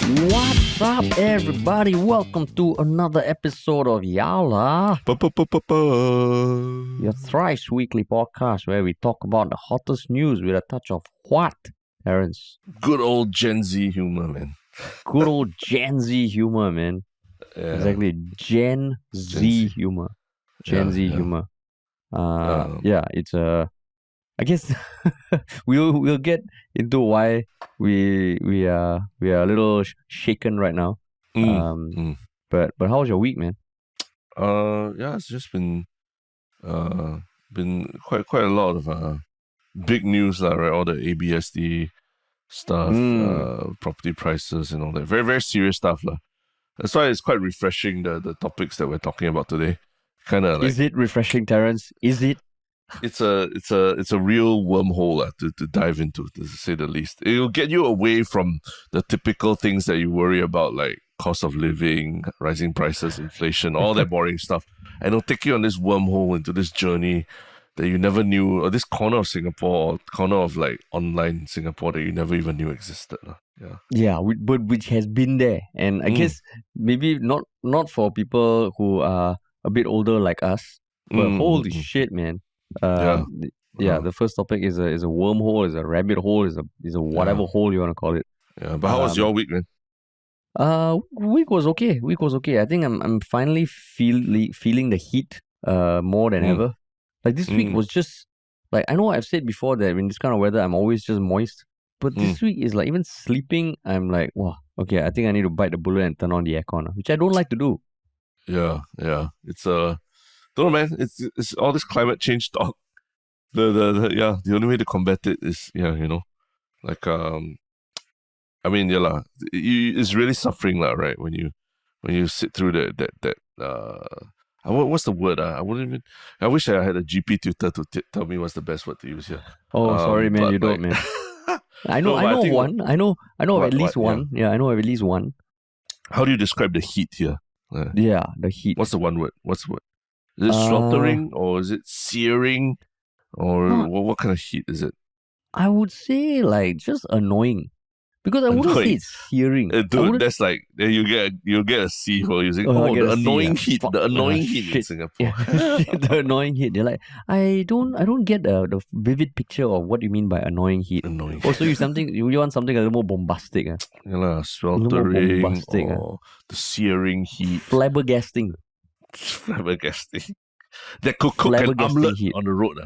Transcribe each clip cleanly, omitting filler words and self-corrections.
What's up, everybody? Welcome to another episode of Yala, your thrice weekly podcast where we talk about the hottest news with a touch of what, Terrence? Good old Gen Z humor, man. Good old Gen Z humor, man. Yeah. Exactly, Gen Z humor. Gen Z humor. It's I guess we'll get into why we are a little shaken right now. But how was your week, man? It's just been quite a lot of big news, right? All the ABSD stuff, property prices and all that. Very, very serious stuff, lah. That's why it's quite refreshing, the topics that we're talking about today. Kind of like, is it refreshing, Terrence? Is it? It's a real wormhole to dive into, to say the least. It'll get you away from the typical things that you worry about, like cost of living, rising prices, inflation, all that boring stuff. And it'll take you on this wormhole into this journey that you never knew, or this corner of Singapore, or corner of like online Singapore that you never even knew existed. But which has been there. And I guess maybe not for people who are a bit older like us, but holy shit, man. The first topic is a wormhole, is a rabbit hole, is a whatever hole you want to call it. Yeah, but how was your week, man? Week was okay. I think I'm finally feeling the heat more than ever. Like this week was just like, I know I've said before that in this kind of weather I'm always just moist, but this week is like even sleeping I'm like, wow, okay, I think I need to bite the bullet and turn on the aircon, which I don't like to do. Yeah. It's don't know, man. It's all this climate change talk. The only way to combat it is like it's really suffering lah, right? When you sit through that what's the word? I wish I had a GP tutor to tell me what's the best word to use here. Oh, sorry, man, you don't, man. I know one. I know at least one. Yeah, I know at least one. How do you describe the heat here? The heat. What's the one word? What's the word? Is it sweltering or is it searing or what kind of heat is it? I would say like just annoying, because I wouldn't say it's searing. Dude, that's like you get a C for using the annoying heat. The annoying heat in Singapore. Yeah. The annoying heat. You're like, I don't get the vivid picture of what you mean by annoying heat. Annoying. Also, you want something a little more bombastic. Sweltering or the searing heat. Flabbergasting. That could cook an omelette on the road.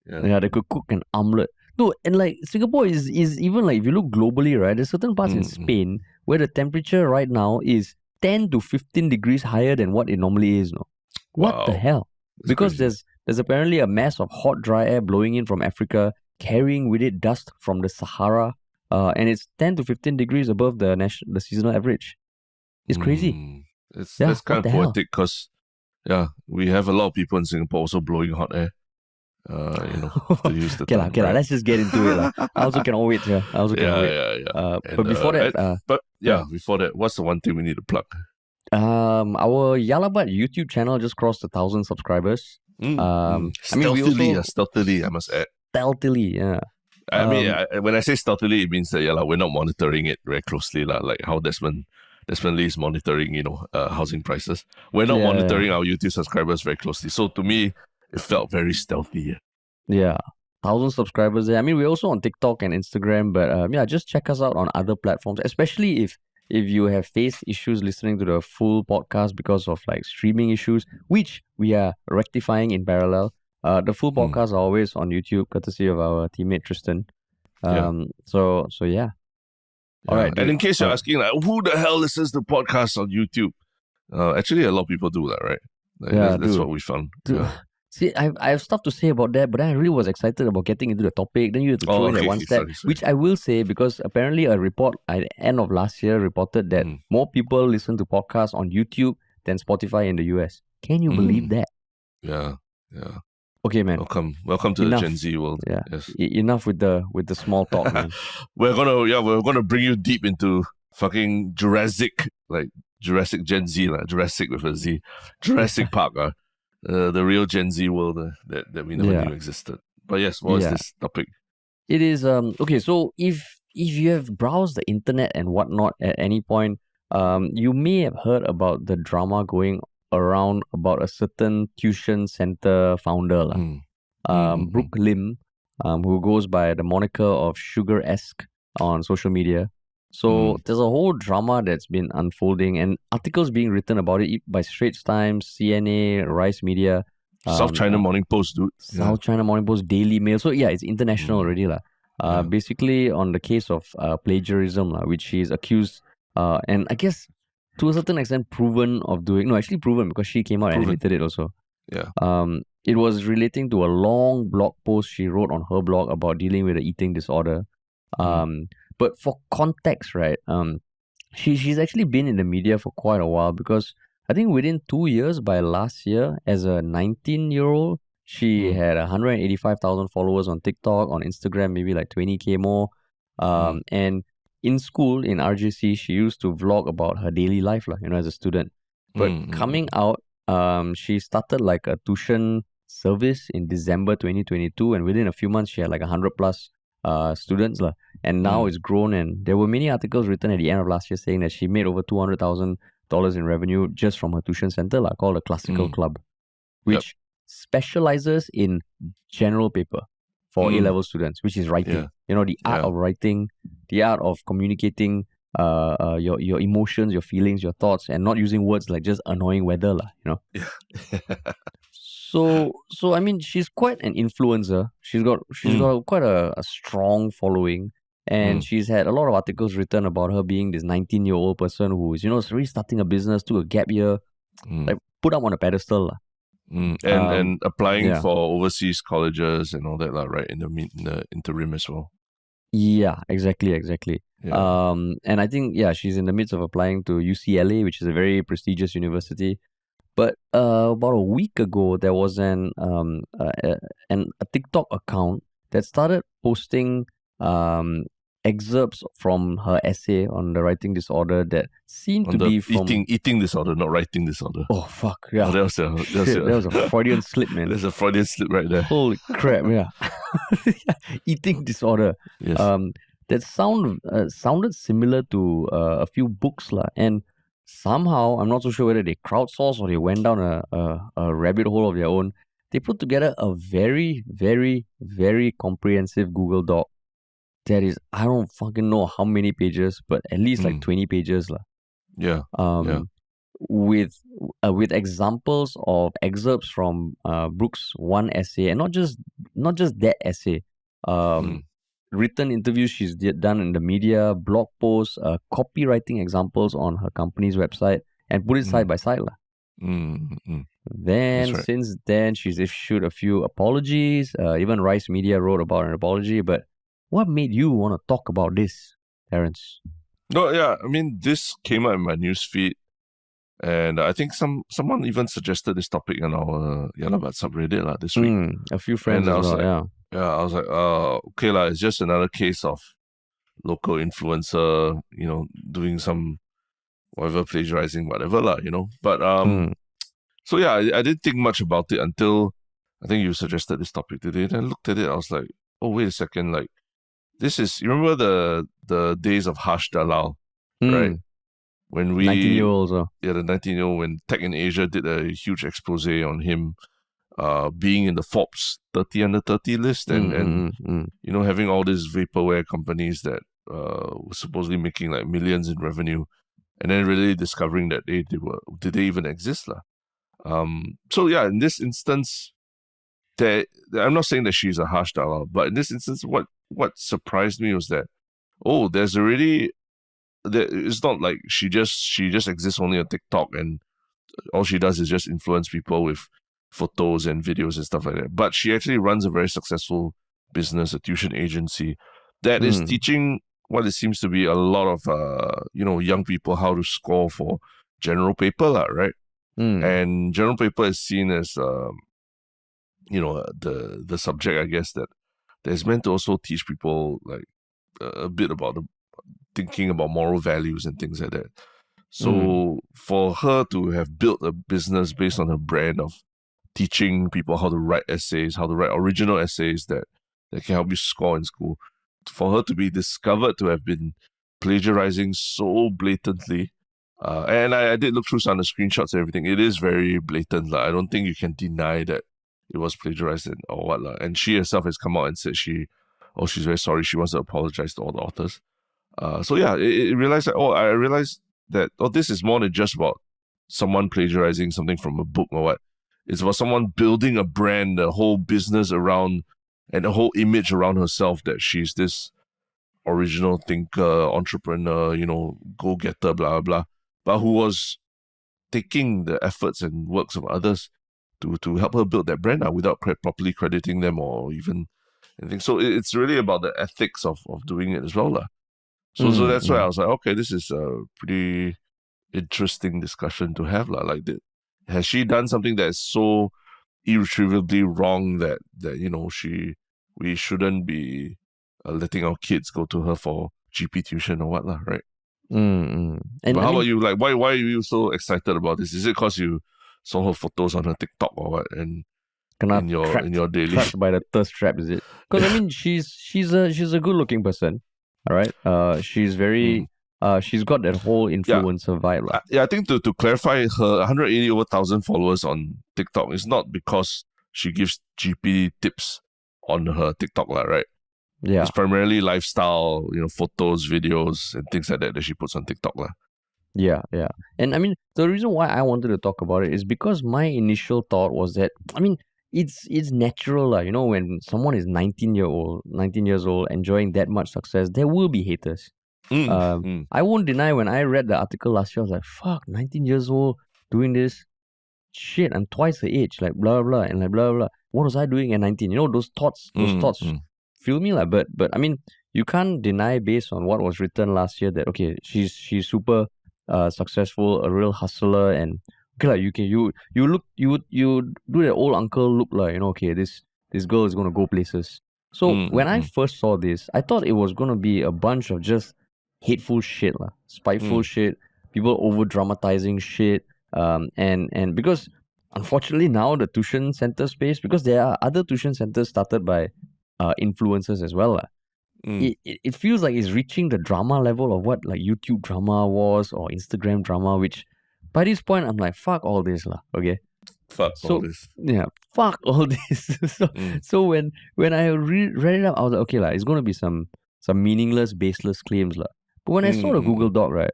They could cook an omelette. No, and like Singapore is even like, if you look globally, right, there's certain parts in Spain where the temperature right now is 10 to 15 degrees higher than what it normally is. No, what the hell? That's because crazy. there's apparently a mass of hot, dry air blowing in from Africa, carrying with it dust from the Sahara, and it's 10 to 15 degrees above the seasonal average. It's crazy. That's kind of poetic because we have a lot of people in Singapore also blowing hot air. To use the term, right? Let's just get into it. I also cannot wait. But before that, what's the one thing we need to plug? Our Yalabat YouTube channel just crossed 1,000 subscribers. Stealthily, I must add. Stealthily, yeah. When I say stealthily, it means that we're not monitoring it very closely, like how Desmond Lee is monitoring, housing prices. We're not monitoring our YouTube subscribers very closely. So to me, it felt very stealthy. Yeah. 1,000 subscribers there. I mean, we're also on TikTok and Instagram, but just check us out on other platforms, especially if you have faced issues listening to the full podcast because of like streaming issues, which we are rectifying in parallel. The full podcasts are always on YouTube, courtesy of our teammate Tristen. So yeah. All right. And in case you're asking, like, who the hell listens to podcasts on YouTube? Actually, a lot of people do that, right? That's what we found. See, I have stuff to say about that, but I really was excited about getting into the topic. Then you have to throw in that one step, which I will say, because apparently a report at the end of last year reported that more people listen to podcasts on YouTube than Spotify in the US. Can you believe that? Yeah. Okay, man. Welcome to the Gen Z world. Yeah. Yes. Enough with the small talk, man. We're gonna bring you deep into fucking Jurassic Gen Z, Jurassic with a Z, Jurassic Park. The real Gen Z world that we never knew existed. But yes, what is this topic? It is okay. So if if you have browsed the internet and whatnot at any point, you may have heard about the drama going around about a certain tuition center founder, lah. Brooke Lim, who goes by the moniker of Sugar-esque on social media. So there's a whole drama that's been unfolding and articles being written about it by Straits Times, CNA, Rice Media. South China Morning Post, dude. South China Morning Post, Daily Mail. So yeah, it's international already, lah. Basically on the case of plagiarism, which she's accused, and I guess to a certain extent proven of doing. No, actually proven because she came out and admitted it also. Yeah. It was relating to a long blog post she wrote on her blog about dealing with an eating disorder. But for context, right? She's actually been in the media for quite a while because I think within 2 years by last year, as a 19-year-old, she had 185,000 followers on TikTok, on Instagram, maybe like 20K more. And in school, in RJC, she used to vlog about her daily life, as a student. But coming out, she started like a tuition service in December 2022, and within a few months, she had like 100 plus students, and now it's grown. And there were many articles written at the end of last year saying that she made over $200,000 in revenue just from her tuition center, called a Classical Club, which specializes in general paper for A-level students, which is writing. The art of writing, the art of communicating your emotions, your feelings, your thoughts, and not using words like just annoying weather, So I mean, she's quite an influencer. She's got quite a strong following, and she's had a lot of articles written about her being this 19-year-old person who is really starting a business, took a gap year, like put up on a pedestal. And applying for overseas colleges and all that, right, in the interim as well. Yeah, exactly. Yeah. And I think she's in the midst of applying to UCLA, which is a very prestigious university. But about a week ago, there was a TikTok account that started posting excerpts from her essay on the writing disorder that seemed to be from eating disorder, not writing disorder. Oh fuck! Yeah, that was a Freudian slip, man. There's a Freudian slip right there. Holy crap! Yeah, eating disorder. Yes. That sounded similar to a few books, and somehow, I'm not so sure whether they crowdsourced or they went down a rabbit hole of their own. They put together a very, very, very comprehensive Google Doc that is, I don't fucking know how many pages, but at least like 20 pages. With examples of excerpts from Brooke's one essay, and not just that essay. Written interviews she's done in the media, blog posts, copywriting examples on her company's website, and put it side by side. Then, since then, she's issued a few apologies. Even Rice Media wrote about an apology. But what made you want to talk about this, Terence? No, I mean, this came out in my newsfeed, and I think someone even suggested this topic in our Yalabat subreddit this week. A few friends as well, I was like, okay, it's just another case of local influencer, doing some whatever, plagiarizing, whatever, But, so I didn't think much about it until I think you suggested this topic today. Then I looked at it, I was like, oh, wait a second, this is, you remember the days of Harsh Dalal, right? When 19-year-olds. The 19-year-old, when Tech in Asia did a huge expose on him, being in the Forbes 30 under 30 list and having all these vaporware companies that were supposedly making like millions in revenue, and then really discovering that did they even exist, So in this instance, I'm not saying that she's a Harsh Dalal, but in this instance, what surprised me was that it's not like she just exists only on TikTok and all she does is just influence people with photos and videos and stuff like that. But she actually runs a very successful business, a tuition agency that is teaching what it seems to be a lot of young people how to score for general paper, right? And general paper is seen as the subject, I guess, that is meant to also teach people like a bit about thinking about moral values and things like that. So for her to have built a business based on her brand of teaching people how to write essays, how to write original essays that can help you score in school, for her to be discovered to have been plagiarizing so blatantly. And I did look through some of the screenshots and everything. It is very blatant. I don't think you can deny that it was plagiarized or what. And she herself has come out and said she's very sorry. She wants to apologize to all the authors. So yeah, I realized that this is more than just about someone plagiarizing something from a book or what. It's about someone building a brand, a whole business around, and a whole image around herself that she's this original thinker, entrepreneur, go-getter, blah, blah, blah, but who was taking the efforts and works of others to help her build that brand without properly crediting them or even anything. So it's really about the ethics of doing it as well. So that's why I was like, okay, this is a pretty interesting discussion to have. Has she done something that is so irretrievably wrong that we shouldn't be letting our kids go to her for GP tuition or what, right? And but how about you? Like, why are you so excited about this? Is it because you saw her photos on her TikTok or what? And in your daily trapped by the thirst trap, is it? Because she's a good looking person, all right. She's very she's got that whole influencer vibe. I think to clarify, her 180,000 followers on TikTok is not because she gives GP tips on her TikTok, right? Yeah. It's primarily lifestyle, photos, videos, and things like that she puts on TikTok. Yeah. And the reason why I wanted to talk about it is because my initial thought was that, it's natural, when someone is 19 years old, enjoying that much success, there will be haters. I won't deny, when I read the article last year, I was like, fuck, 19 years old, doing this. Shit, I'm twice the age, like blah blah, and like blah blah. What was I doing at 19? Those thoughts fill me like. But you can't deny, based on what was written last year, that okay, she's super successful, a real hustler, and okay, like you do that old uncle look, like, okay, this girl is gonna go places. So when I first saw this, I thought it was gonna be a bunch of just hateful shit, spiteful shit, people over dramatizing shit. And because unfortunately now the tuition center space, because there are other tuition centers started by influencers as well. It feels like it's reaching the drama level of what like YouTube drama was, or Instagram drama, which by this point I'm like, fuck all this okay? Fuck all this. Yeah, fuck all this. So when I read it up, I was like, okay, it's gonna be some meaningless, baseless claims. But when I saw the Google Doc, right,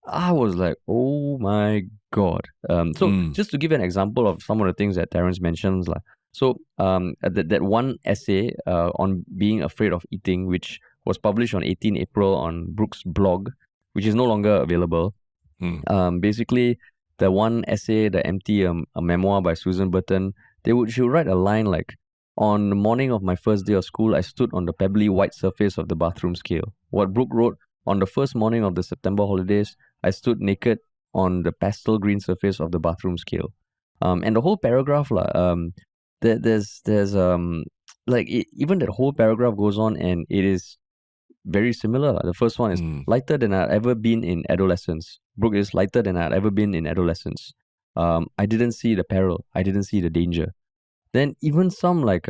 I was like, oh my God. So just to give an example of some of the things that Terence mentions, so that one essay on being afraid of eating, which was published on 18 April on Brooke's blog, which is no longer available. Basically, the one essay, the empty a memoir by Susan Burton, she would write a line like, on the morning of my first day of school, I stood on the pebbly white surface of the bathroom scale. What Brooke wrote, on the first morning of the September holidays, I stood naked on the pastel green surface of the bathroom scale. And the whole paragraph, there's even that whole paragraph goes on, and it is very similar. The first one is lighter than I'd ever been in adolescence. Brooke is lighter than I'd ever been in adolescence. I didn't see the peril. I didn't see the danger. Then even some let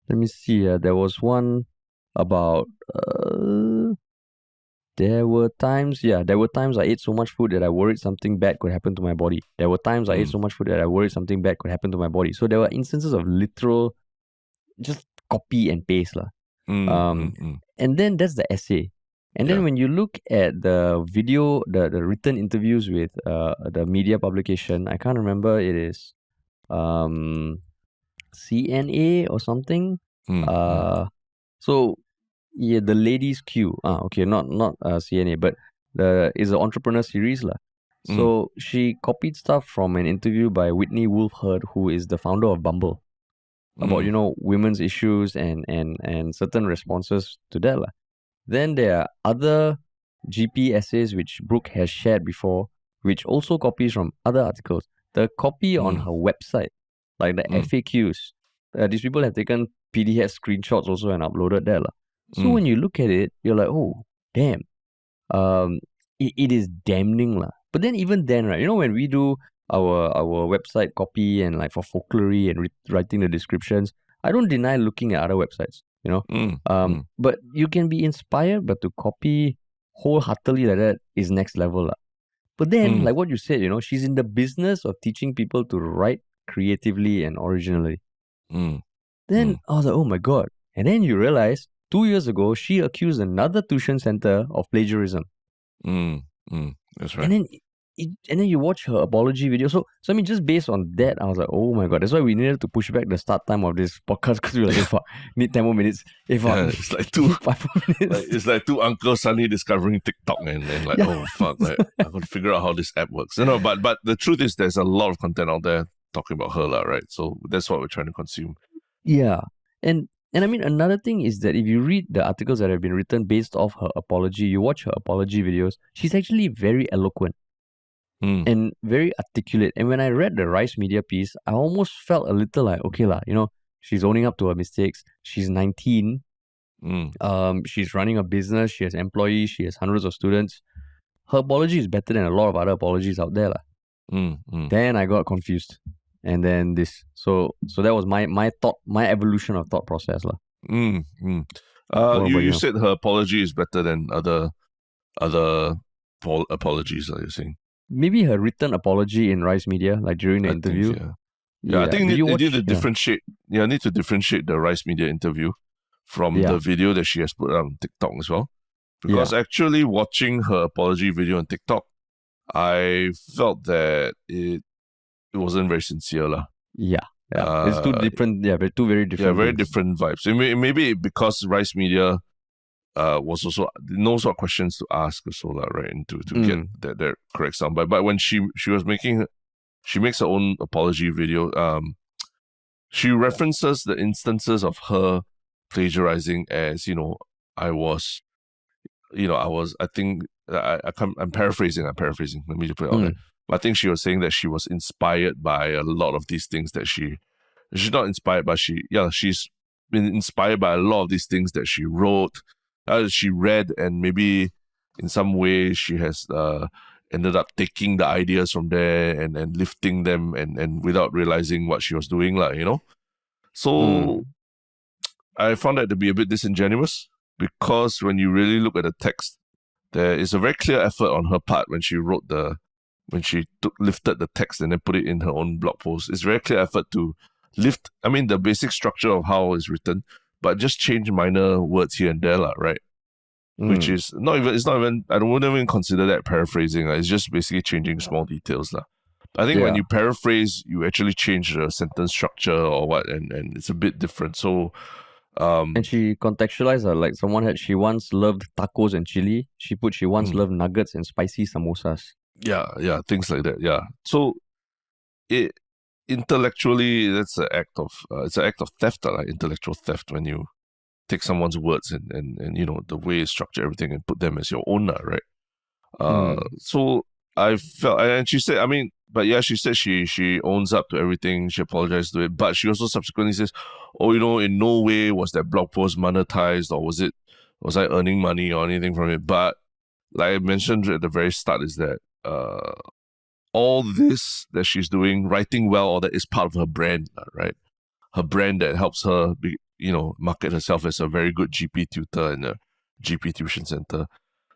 me see. There was one about. There were times I ate so much food that I worried something bad could happen to my body. There were times I ate so much food that I worried something bad could happen to my body. So there were instances of literal, just copy and paste. And then that's the essay. And then when you look at the video, the written interviews with the media publication, I can't remember, it is CNA or something. So yeah, the Ladies Q. Okay, not CNA, but is an entrepreneur series So she copied stuff from an interview by Whitney Wolfe Herd, who is the founder of Bumble, about women's issues and certain responses to that Then there are other GP essays which Brooke has shared before, which also copies from other articles. The copy on her website, like the FAQs, these people have taken PDF screenshots also and uploaded that So when you look at it, you're like, oh, damn. It is damning But then even then, right, when we do our website copy and for Folklory and writing the descriptions, I don't deny looking at other websites. you know. Mm, mm, But you can be inspired, but to copy wholeheartedly like that is next level. Lah. But then, mm, like what you said, she's in the business of teaching people to write creatively and originally. mm, Then mm, I was like, oh my God. And then you realize 2 years ago, she accused another tuition center of plagiarism. mm, That's And right. then and then you watch her apology video. So I mean, just based on that, I was like, oh my God. That's why we needed to push back the start time of this podcast because we were like, hey, fuck, need 10 more minutes. Hey, fuck, Yeah, it's like two, 5 more minutes. it's like two uncles suddenly discovering TikTok and like, Yeah. oh fuck, like I got to figure out how this app works. But the truth is, there's a lot of content out there talking about her, lah, right? So that's what we're trying to consume. Yeah. And I mean, another thing is that if you read the articles that have been written based off her apology, you watch her apology videos, she's actually very eloquent Mm, and very articulate. And when I read the Rice Media piece, I almost felt a little like, okay lah, she's owning up to her mistakes. She's 19. She's running a business. She has employees. She has hundreds of students. Her apology is better than a lot of other apologies out there lah. Then I got confused, and then this. So that was my thought, my evolution of thought process lah. What about you you? said her apology is better than other apologies, are you saying? Maybe her written apology in Rice Media, like during the I think, interview. yeah. I think Did you you watch? need to differentiate. Yeah, I need to differentiate the Rice Media interview from Yeah. the video that she has put out on TikTok as well. Because actually watching her apology video on TikTok, I felt that it wasn't very sincere lah. Yeah. It's two different. Yeah, two very different. Yeah, very things. different vibes. Maybe because Rice Media was also knows what questions to ask also lah, right? And to get that correct soundbite. But when she makes her own apology video. She references the instances of her plagiarizing as I'm paraphrasing. Let me just put it out there. I think she was saying that she was inspired by a lot of these things that she's not inspired, but she's been inspired by a lot of these things that she wrote, she read, and maybe in some way she has ended up taking the ideas from there and lifting them and without realizing what she was doing, So I found that to be a bit disingenuous because when you really look at the text, there is a very clear effort on her part when she lifted the text and then put it in her own blog post. It's very clear effort to lift, the basic structure of how it's written, but just change minor words here and there, right? Which is it's not even, I wouldn't even consider that paraphrasing. It's just basically changing small details. I think when you paraphrase, you actually change the sentence structure or what, and it's a bit different. So, and she contextualized her like she once loved tacos and chili. She once loved nuggets and spicy samosas. Yeah, things like that. Yeah. So, intellectually, that's an act of theft, intellectual theft, when you take someone's words and the way you structure everything and put them as your own, right? So I felt, and she said, she said she owns up to everything. She apologized to it, but she also subsequently says, in no way was that blog post monetized, or was I earning money or anything from it. But like I mentioned at the very start, is that all this that she's doing, writing well, all that is part of her brand, right? Her brand that helps her market herself as a very good GP tutor in a GP tuition center.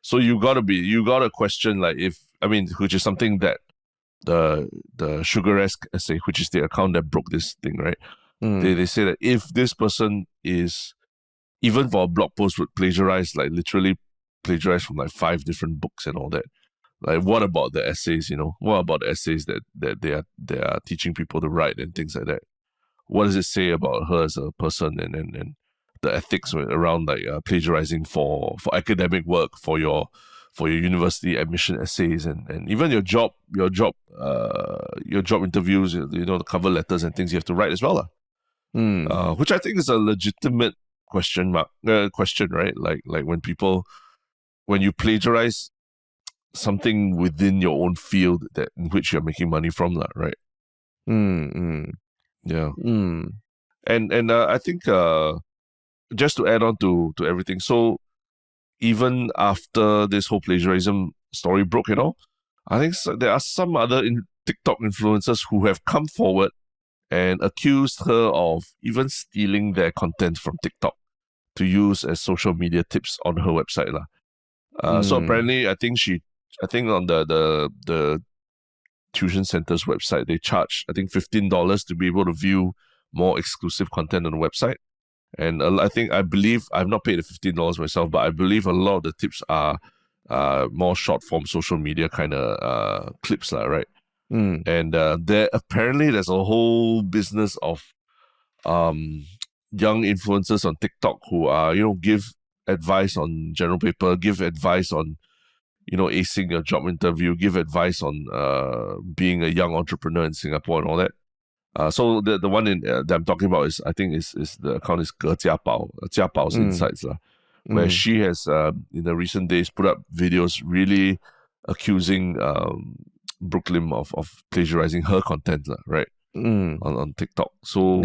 So you gotta question, which is something that the Sugar-esque essay, which is the account that broke this thing, right? They say that if this person is, even for a blog post, would plagiarize, literally plagiarize from 5 different books and all that. What about the essays? What about the essays that they are teaching people to write and things like that? What does it say about her as a person and the ethics around plagiarizing for academic work, for your university admission essays and even your job interviews, the cover letters and things you have to write as well, which I think is a legitimate question, right? Like when you plagiarize something within your own field in which you're making money from, right? Yeah. And I think just to add on to everything, so even after this whole plagiarism story broke, I think there are some other TikTok influencers who have come forward and accused her of even stealing their content from TikTok to use as social media tips on her website lah. So apparently, I think on the tuition center's website, they charge I think $15 to be able to view more exclusive content on the website. And I believe I've not paid the $15 myself, but I believe a lot of the tips are more short form social media kind of clips lah, right? And there's a whole business of young influencers on TikTok who are, give advice on general paper, give advice on, acing your job interview, give advice on being a young entrepreneur in Singapore and all that. So the one that I'm talking about is the account is Jia Bao's Insights lah, where she has in the recent days put up videos really accusing Brooke Lim of plagiarizing her content lah, right? On TikTok. So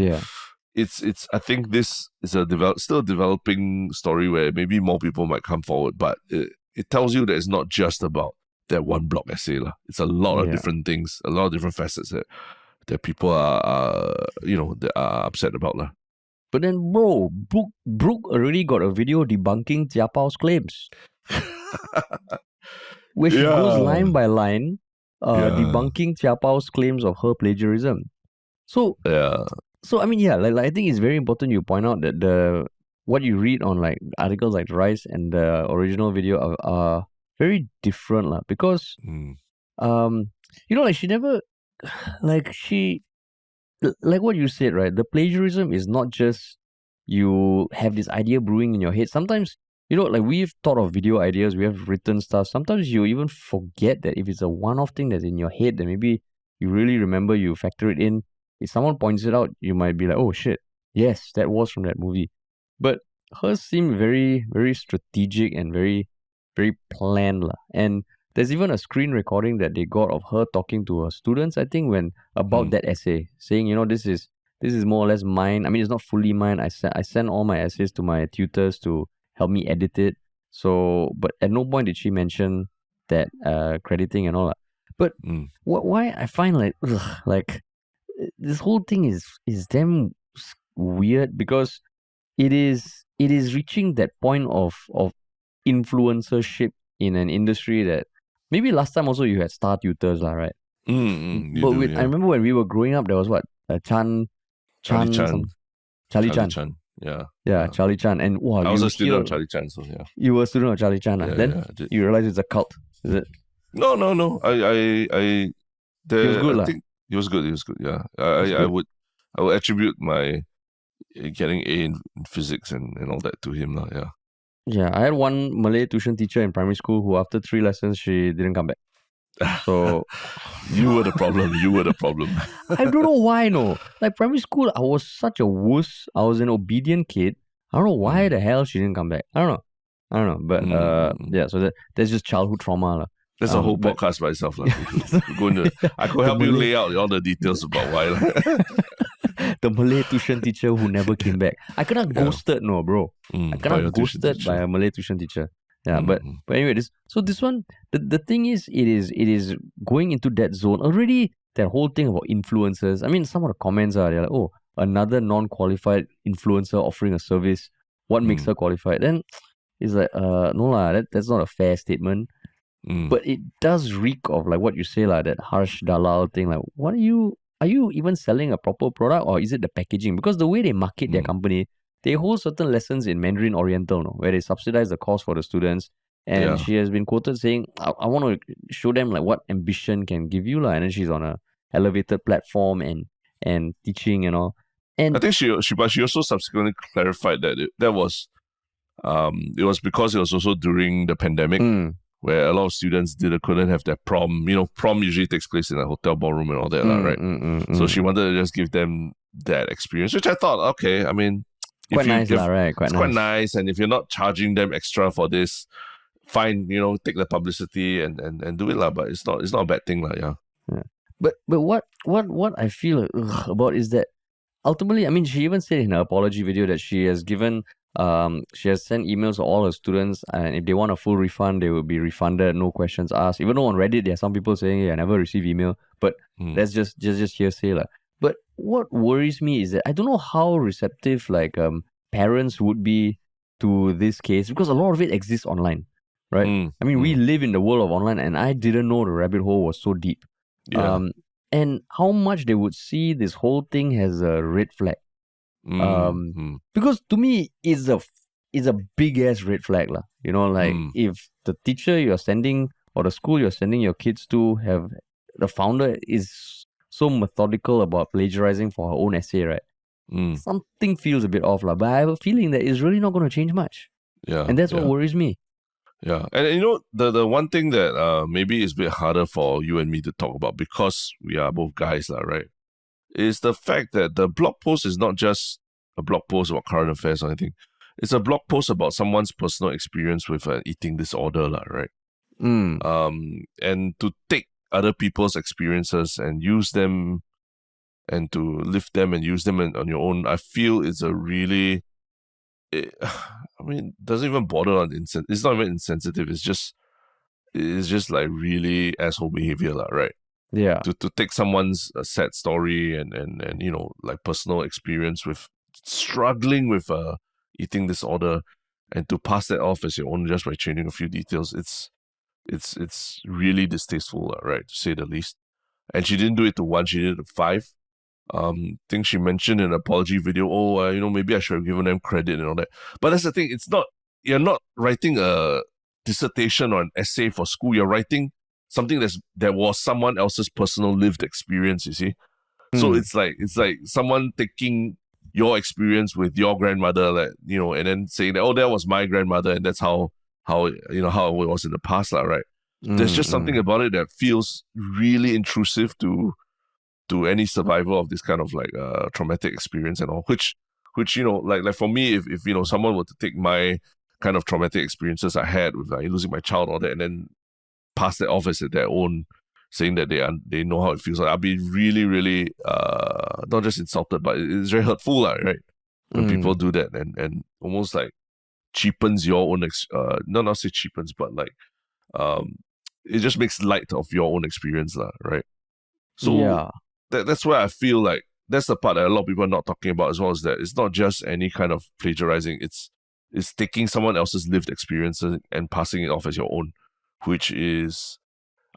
it's I think this is still a developing story where maybe more people might come forward, but it tells you that it's not just about that one blog essay lah. It's a lot of different things, a lot of different facets that people are that are upset about lah. But then, bro, Brooke already got a video debunking Jia Bao's claims, where she goes line by line, debunking Jia Bao's claims of her plagiarism. So I mean, I think it's very important you point out that what you read on like articles like Rice and the original video are very different lah, because like she never like what you said, right? The plagiarism is not just you have this idea brewing in your head. Sometimes, like we've thought of video ideas, we have written stuff. Sometimes you even forget that if it's a one-off thing that's in your head, then maybe you really remember, you factor it in. If someone points it out, you might be like, oh shit, yes, that was from that movie. But hers seemed very, very strategic and very, very planned lah. And there's even a screen recording that they got of her talking to her students, I think, about that essay, saying, this is more or less mine. I mean, it's not fully mine. I sent all my essays to my tutors to help me edit it. So, but at no point did she mention that crediting and all that. But why I find like this whole thing is damn weird, because it is reaching that point of influencership in an industry that maybe last time also you had star tutors lah, right? I remember when we were growing up, there was Charlie Chan. Yeah, Charlie Chan. And wow, I was a student of Charlie Chan, so yeah. You were a student of Charlie Chan. Then you realize it's a cult, is it? No. He was good, I think he was good. Yeah, I would attribute my getting A in physics and all that to him lah. Yeah. Yeah, I had one Malay tuition teacher in primary school who after 3 lessons she didn't come back. So you were the problem. I don't know why, no. Like primary school, I was such a wuss. I was an obedient kid. I don't know why the hell she didn't come back. I don't know. But so that's just childhood trauma lah. That's a whole podcast by itself. I could help you lay out all the details about why. The Malay tuition teacher who never came back. I got ghosted, no, bro. I got ghosted by a Malay tuition teacher. Yeah, but anyway, this one, the thing is, it is going into that zone already. That whole thing about influencers. I mean, some of the comments are, they're like, oh, another non-qualified influencer offering a service. What makes her qualified? Then it's like, no lah, that's not a fair statement. But it does reek of like what you say lah, that harsh dalal thing. Like, are you even selling a proper product, or is it the packaging? Because the way they market their company, they hold certain lessons in Mandarin Oriental, no, where they subsidize the cost for the students. And she has been quoted saying, I want to show them like what ambition can give you lah. And then she's on a elevated platform and teaching and all. And I think she also subsequently clarified that that was it was because it was also during the pandemic, where a lot of students couldn't have their prom. Prom usually takes place in a hotel ballroom and all that, right? So she wanted to just give them that experience, which I thought, okay, I mean, quite nice, right? Quite nice. And if you're not charging them extra for this, fine, take the publicity and do it lah. But it's not a bad thing lah, yeah. But what I feel about is that ultimately, I mean, she even said in her apology video that she has given. She has sent emails to all her students, and if they want a full refund, they will be refunded, no questions asked. Even though on Reddit there are some people saying, "Hey, I never receive email," but that's just hearsay lah. But what worries me is that I don't know how receptive parents would be to this case because a lot of it exists online, right? I mean, we mm. live in the world of online, and I didn't know the rabbit hole was so deep. Yeah. And how much they would see this whole thing as a red flag. Because to me, it's a big ass red flag, lah. You know, like if the teacher you're sending or the school you're sending your kids to have the founder is so methodical about plagiarizing for her own essay, right? Something feels a bit off, lah. But I have a feeling that it's really not going to change much, Yeah. and that's what yeah. worries me. Yeah, and you know the one thing that maybe is a bit harder for you and me to talk about because we are both guys, lah, right? Is the fact that the blog post is not just a blog post about current affairs or anything. It's a blog post about someone's personal experience with an eating disorder, lah, right? And to take other people's experiences and use them and to lift them and use them on your own, I feel it's a really I mean, doesn't even bother on it's not even insensitive. It's just like really asshole behavior, lah, right? Yeah. To take someone's sad story and you know, like personal experience with struggling with eating disorder and to pass that off as your own just by changing a few details, it's really distasteful, right, to say the least. And she didn't do it to one, she did it to five. Think she mentioned in an apology video, you know, maybe I should have given them credit and all that. But that's the thing, you're not writing a dissertation or an essay for school, you're writing something that was someone else's personal lived experience, you see. So it's like someone taking your experience with your grandmother, like, you know, and then saying that, that was my grandmother, and that's how you know how it was in the past, right? There's just something about it that feels really intrusive to any survivor of this kind of like traumatic experience and all, which you know, like for me, if you know someone were to take my kind of traumatic experiences I had with like losing my child or that, and then pass that off as their own, saying that they know how it feels, like I'll be really, really not just insulted, but it's very hurtful, right? When people do that and almost like cheapens your own not say cheapens, but like it just makes light of your own experience, right? So yeah. That's where I feel like that's the part that a lot of people are not talking about as well, is that it's not just any kind of plagiarizing, it's taking someone else's lived experiences and passing it off as your own, which is,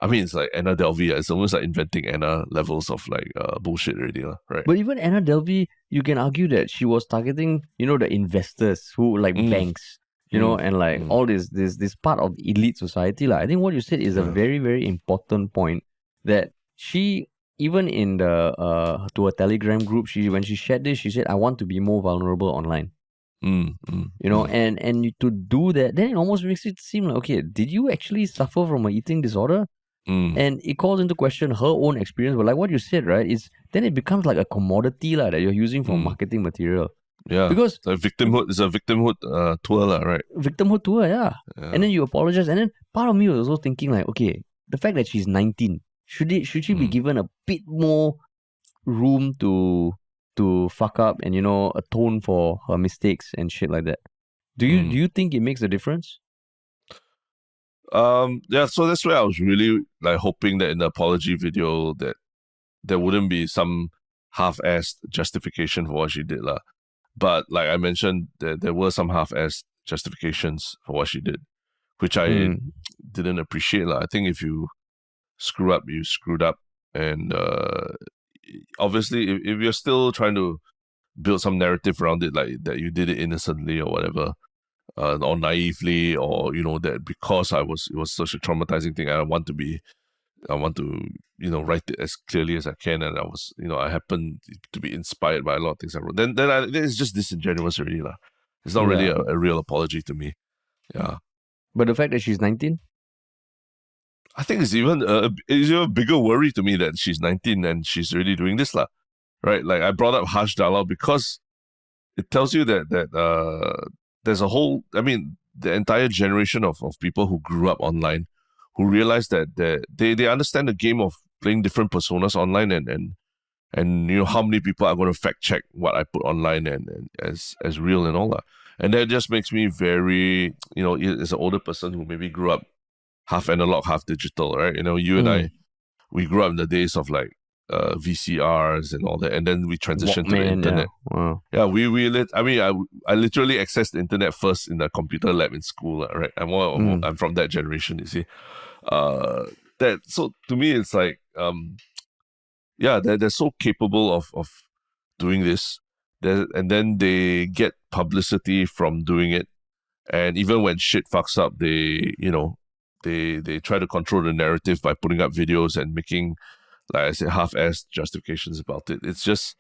I mean, it's like Anna Delvey. It's almost like inventing Anna levels of like bullshit already, right? But even Anna Delvey, you can argue that she was targeting, you know, the investors who like banks, you know, and like all this part of the elite society. Like, I think what you said is a very, very important point, that she, even in the to a Telegram group, when she shared this, she said, I want to be more vulnerable online. You know, and to do that, then it almost makes it seem like, okay, did you actually suffer from an eating disorder? And it calls into question her own experience. But like what you said, right, then it becomes like a commodity that you're using for marketing material. Yeah, because it's a victimhood tour, right? Victimhood tour, yeah. And then you apologize, and then part of me was also thinking like, okay, the fact that she's 19, should she be given a bit more room to fuck up and, you know, atone for her mistakes and shit like that? Do you think it makes a difference? Yeah, so that's where I was really like hoping that in the apology video that there wouldn't be some half-assed justification for what she did, lah. But like I mentioned, there were some half-assed justifications for what she did, which I didn't appreciate, lah. I think if you screw up, you screwed up, and obviously, if you're still trying to build some narrative around it, like that you did it innocently or whatever, or naively, or, you know, that because it was such a traumatizing thing, I want to, you know, write it as clearly as I can, and I happen to be inspired by a lot of things I wrote. Then it's just disingenuous already, lah. It's not really a real apology to me. Yeah. But the fact that she's 19, I think it's even a bigger worry to me that she's 19 and she's already doing this, lah. Right? Like, I brought up harsh dialogue because it tells you that there's a whole, I mean, the entire generation of people who grew up online, who realize that they understand the game of playing different personas online, and you know how many people are going to fact check what I put online and as real and all that. And that just makes me very, you know, as an older person who maybe grew up half analog, half digital, right? You know, you and I, we grew up in the days of like VCRs and all that, and then we transitioned to the Walkman, internet. yeah. Wow. Yeah, I literally accessed the internet first in the computer lab in school, right? I'm from that generation, you see. So to me, it's like, yeah, they're so capable of doing this, and then they get publicity from doing it, and even when shit fucks up, they try to control the narrative by putting up videos and making, like I said, half-assed justifications about it. It's just,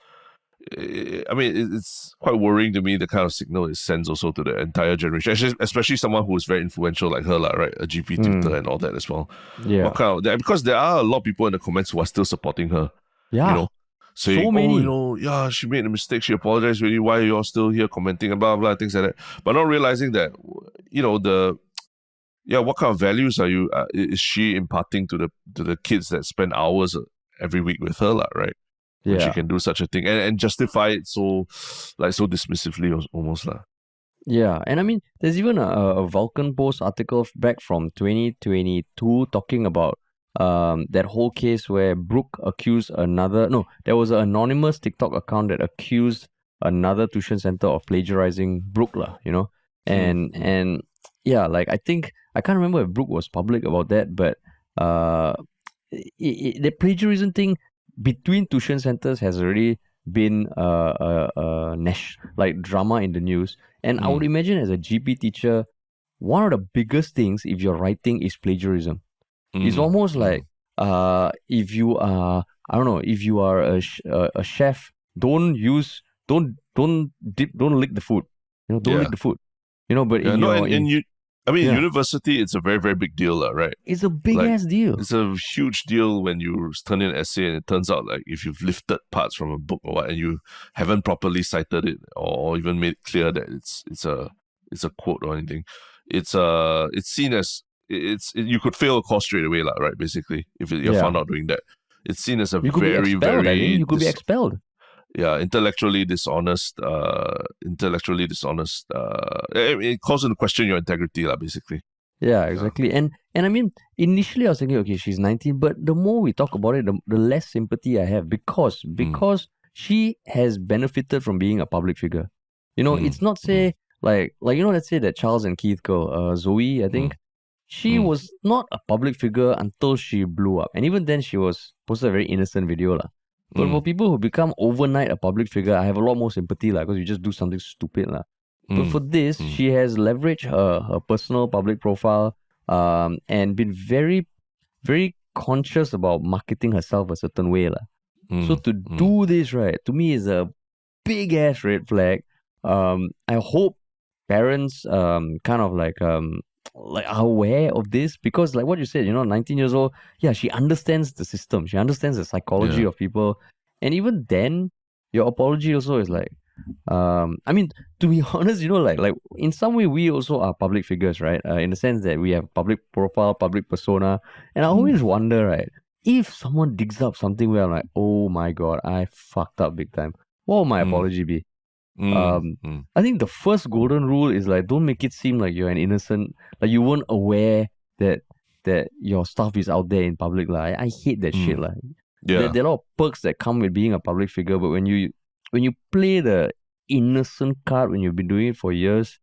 it's quite worrying to me, the kind of signal it sends also to the entire generation, especially someone who is very influential like her, right? A GP tutor and all that as well. Yeah. Because there are a lot of people in the comments who are still supporting her. Yeah. Saying, so many. yeah, she made a mistake, she apologized, really, why are you all still here commenting and blah, blah, things like that. But not realizing that, what kind of values is she imparting to the kids that spend hours every week with her, right? When she can do such a thing and justify it so dismissively almost. Yeah, and I mean, there's even a Vulcan Post article back from 2022 talking about that whole case where Brooke accused there was an anonymous TikTok account that accused another tuition center of plagiarizing Brooke, and yeah, like I can't remember if Brooke was public about that, but the plagiarism thing between tuition centers has already been like drama in the news. And I would imagine as a GP teacher, one of the biggest things if you're writing is plagiarism. It's almost like if you are, I don't know, if you are a chef, don't lick the food. Don't lick the food. But in university, it's a very, very big deal, right? It's a big ass deal. It's a huge deal when you turn in an essay and it turns out like if you've lifted parts from a book or what and you haven't properly cited it or even made it clear that it's a quote or anything, it's seen as you could fail a course straight away, right? Basically, if you're found out doing that, it's seen as a you could be expelled, you could be expelled. Yeah, intellectually dishonest. It calls into question your integrity, basically. Yeah, exactly. And I mean, initially I was thinking, okay, she's 19, but the more we talk about it, the less sympathy I have because she has benefited from being a public figure. It's not say like let's say that Charles and Keith girl, Zoe, I think, she was not a public figure until she blew up, and even then she was posted a very innocent video lah. But for people who become overnight a public figure, I have a lot more sympathy because you just do something stupid lah. But for this, she has leveraged her personal public profile and been very, very conscious about marketing herself a certain way lah. So to do this, right, to me is a big ass red flag. I hope parents kind of like are aware of this because like what you said, 19 years old, yeah, she understands the system, she understands the psychology of people, and even then your apology also is like I mean, to be honest, like in some way we also are public figures, right? In the sense that we have public profile, public persona, and I always wonder, right, if someone digs up something where I'm like, oh my god, I fucked up big time, what would my apology be? I think the first golden rule is like, don't make it seem like you're an innocent, like you weren't aware that your stuff is out there in public. I hate that shit. There are a lot of perks that come with being a public figure, but when you play the innocent card when you've been doing it for years,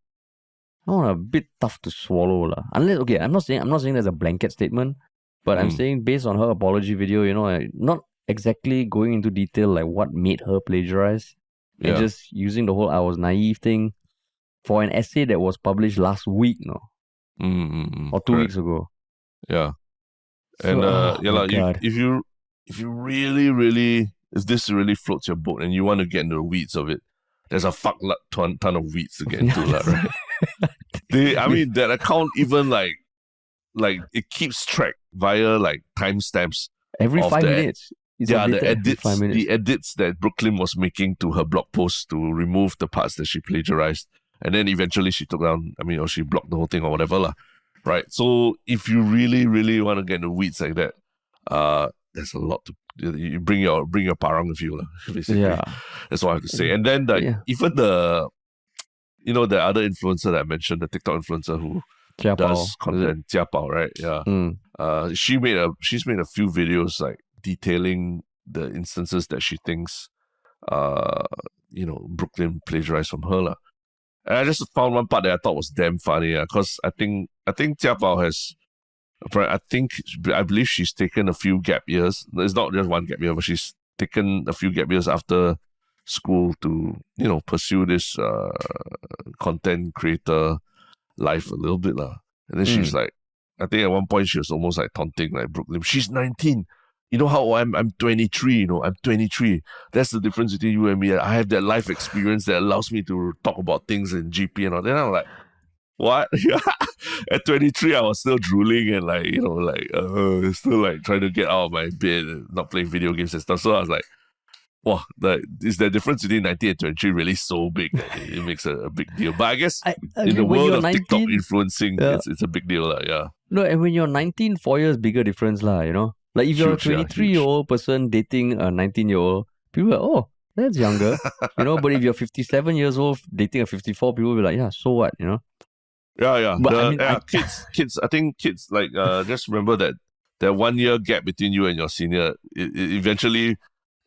a bit tough to swallow. Unless, okay, I'm not saying that's a blanket statement, but I'm saying based on her apology video, not exactly going into detail like what made her plagiarize. And just using the whole I was naive thing for an essay that was published last week, or 2 weeks ago. Yeah. So, and if you really, if this really floats your boat and you want to get into the weeds of it, there's a ton of weeds to get into, right? That account even like it keeps track via like timestamps every 5 minutes. The edits that Brooke Lim was making to her blog post to remove the parts that she plagiarized, and then eventually she took down, or she blocked the whole thing or whatever right? So if you really, really want to get into weeds like that, there's a lot to. You bring your parang with you, basically. Yeah, that's what I have to say. And then even the other influencer that I mentioned, the TikTok influencer who does content, Jia Bao, right? Yeah. She's made a few videos like detailing the instances that she thinks Brooke Lim plagiarized from her lah. And I just found one part that I thought was damn funny, because I think Jia Bao has, I believe she's taken a few gap years. It's not just one gap year, but she's taken a few gap years after school to pursue this content creator life a little bit lah. And then she's like, I think at one point she was almost like taunting like Brooke Lim. She's 19. You know how old I am? I'm 23. I'm 23. That's the difference between you and me. I have that life experience that allows me to talk about things in GP and all. Then I'm like, what? At 23, I was still drooling and still like trying to get out of my bed and not playing video games and stuff. So I was like, wow, is the difference between 19 and 23 really so big that it makes a big deal? But I guess in the world of 19, TikTok influencing, it's a big deal. Yeah. No, and when you're 19, 4 years bigger difference lah, Like if you're a 23-year-old person dating a 19-year-old, people are like, oh, that's younger, But if you're 57 years old dating a 54, people will be like, yeah, so what, Yeah. But kids. I think kids like just remember that 1 year gap between you and your senior. It eventually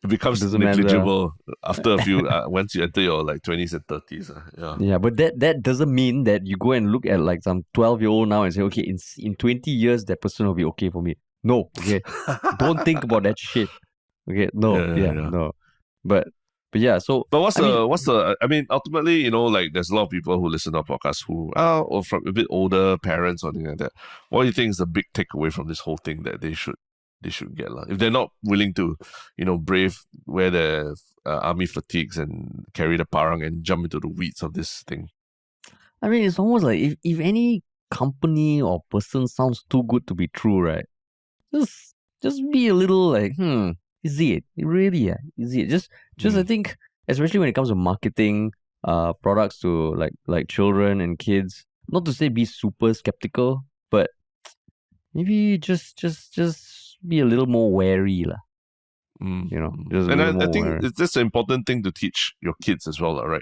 becomes negligible after a few once you enter your like 20s and 30s. Yeah, but that doesn't mean that you go and look at like some 12-year-old now and say, okay, in 20 years that person will be okay for me. No, okay. Don't think about that shit. Okay, no, no. But yeah, so ultimately, like there's a lot of people who listen to our podcast who are or from a bit older parents or something like that. What do you think is the big takeaway from this whole thing that they should get if they're not willing to, wear their army fatigues and carry the parang and jump into the weeds of this thing? I mean, it's almost like if any company or person sounds too good to be true, right? Just be a little like, is it? Really? Is it? Just I think, especially when it comes to marketing products to like children and kids, not to say be super skeptical, but maybe just be a little more wary lah. And I think it's just an important thing to teach your kids as well, right?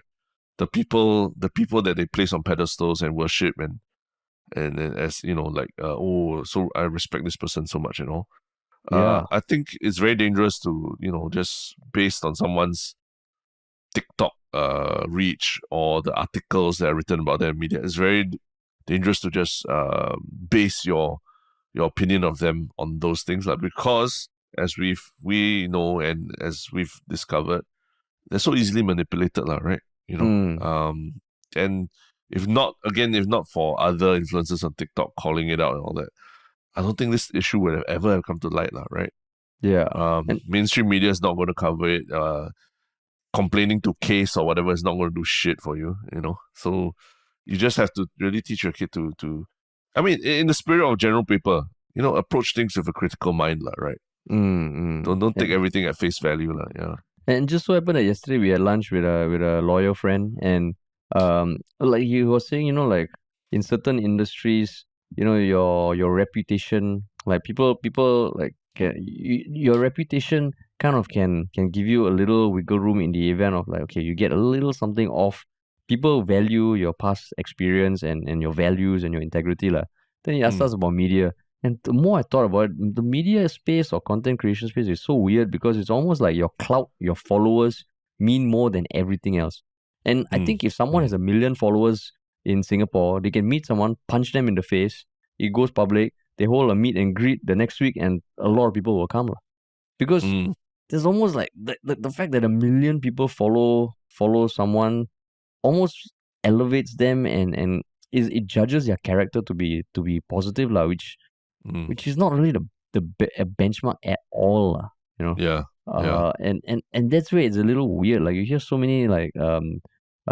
The people that they place on pedestals and worship and as so I respect this person so much, I think it's very dangerous to just based on someone's TikTok reach or the articles that are written about their media. It's very dangerous to just base your opinion of them on those things, because as we know and as we've discovered, they're so easily manipulated, right? And if not for other influencers on TikTok calling it out and all that, I don't think this issue would have ever come to light, right? Yeah. Mainstream media is not going to cover it. Complaining to case or whatever is not going to do shit for you, So you just have to really teach your kid to I mean, in the spirit of general paper, approach things with a critical mind, right? Don't take everything at face value, yeah. And just so happened that yesterday we had lunch with a lawyer friend, and like he was saying, like in certain industries, your reputation, like people like your reputation kind of can give you a little wiggle room in the event of like, okay, you get a little something off. People value your past experience and your values and your integrity lah. Then he asked us about media. And the more I thought about it, the media space or content creation space is so weird because it's almost like your clout, your followers mean more than everything else. And I think if someone has 1 million followers in Singapore, they can meet someone, punch them in the face, it goes public, they hold a meet and greet the next week, and a lot of people will come. Because there's almost like the fact that 1 million people follow someone almost elevates them and it judges their character to be positive, which is not really the benchmark at all, Yeah. And that's where it's a little weird. Like you hear so many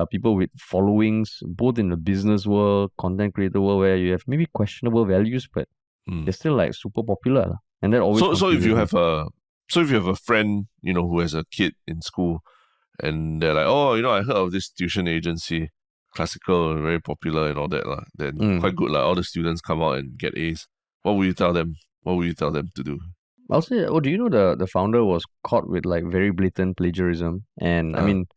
people with followings, both in the business world, content creator world, where you have maybe questionable values, but they're still like super popular. And that always so if you have a friend, who has a kid in school, and they're like, oh, I heard of this tuition agency, classical, very popular and all that, then quite good, all the students come out and get A's. What will you tell them? What will you tell them to do? I'll say, do you know the founder was caught with like very blatant plagiarism? And I mean,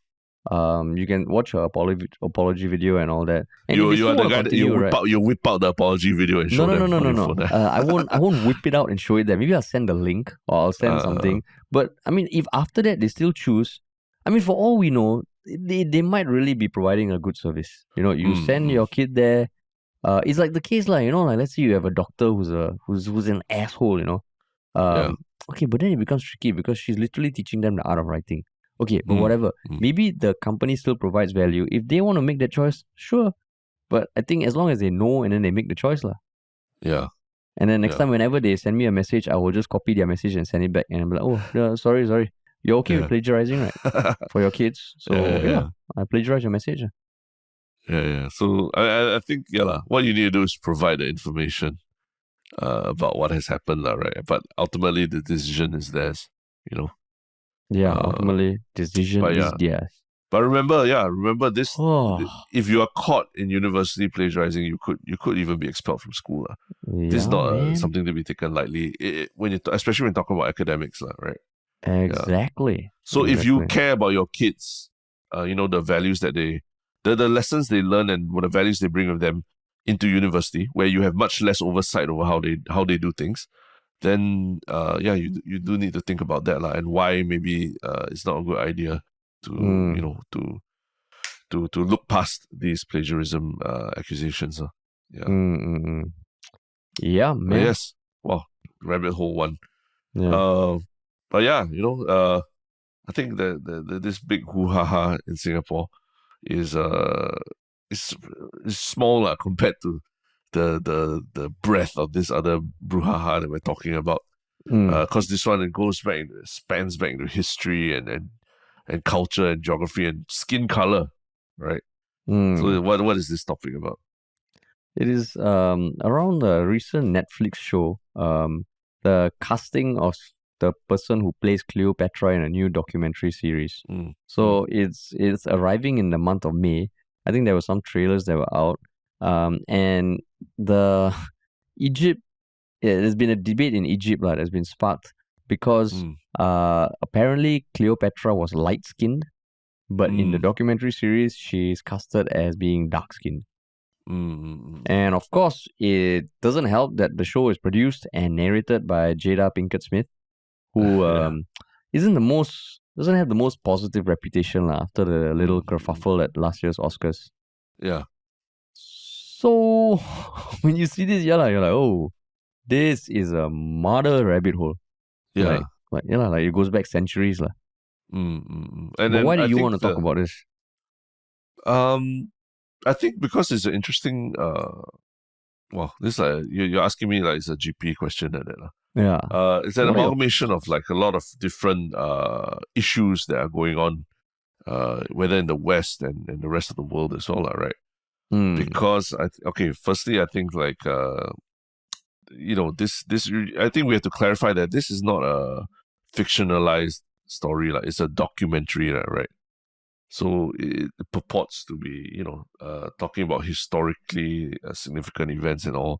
You can watch her apology video and all that. And if You they you still are the want to guy that you continue, right? whip out the apology video and No, show no, no, them no, on no, your no. phone. I won't whip it out and show it there. Maybe I'll send a link or I'll send Uh, something. But I mean, if after that they still choose, I mean, for all we know, they might really be providing a good service. You know, you send mm, your kid there. It's like the case, like, you know, like let's say you have a doctor who's an asshole. You know, yeah. um, okay, but then it becomes tricky because she's literally teaching them the art of writing. Okay, but Mm, whatever. mm, Maybe the company still provides value. If they want to make that choice, sure. But I think as long as they know and then they make the choice, lah. yeah. And then next Yeah. time, whenever they send me a message, I will just copy their message and send it back. And I'm like, oh, sorry. You're okay with Yeah. plagiarizing, right? For your kids. So, yeah, Yeah. I plagiarize your message. Yeah. So I think what you need to do is provide the information about what has happened, lah, right? But ultimately the decision is theirs, you know. Yeah, Uh, ultimately, decision but is yeah. theirs. But remember this. Oh, If you are caught in university plagiarizing, you could even be expelled from school. This is yeah, not man. something to be taken lightly. When especially when talking about academics, right? Yeah. Exactly. So if you care about your kids, the values that the lessons they learn and what the values they bring with them into university, where you have much less oversight over how they do things, then you do need to think about that and why maybe it's not a good idea to Mm, to look past these plagiarism accusations. Yeah. mm, mm, mm. Yeah, But man. yes, well, rabbit hole one. Yeah. Uh, but yeah, I think the this big hoo ha ha in Singapore is is small compared to the breadth of this other brouhaha that we're talking about. Mm, Because this one it spans back into history and culture and geography and skin color, right? So mm. what is this topic about? It is around the recent Netflix show, the casting of the person who plays Cleopatra in a new documentary series. Mm, mm, So it's arriving in the month of May. I think there were some trailers that were out, and the Egypt. Yeah, there's been a debate in Egypt that's been sparked because mm, apparently Cleopatra was light skinned, but in the mm, documentary series she's casted as being dark skinned. mm. And of course, it doesn't help that the show is produced and narrated by Jada Pinkett Smith, who Yeah. isn't the most doesn't have the most positive reputation after the little Mm. kerfuffle at last year's Oscars. Yeah. So when you see this, you're like, oh, this is a mother rabbit hole. Yeah. Like it goes back centuries lah. And But why then do I you want think to talk about this? um I think because it's an interesting well, this you're asking me like it's a GP question like that. Yeah. It's an What are your amalgamation of like a lot of different issues that are going on whether in the West and the rest of the world as well, right? mm, Because firstly I think like this I think we have to clarify that this is not a fictionalized story, like it's a documentary, right? So it purports to be, talking about historically significant events and all.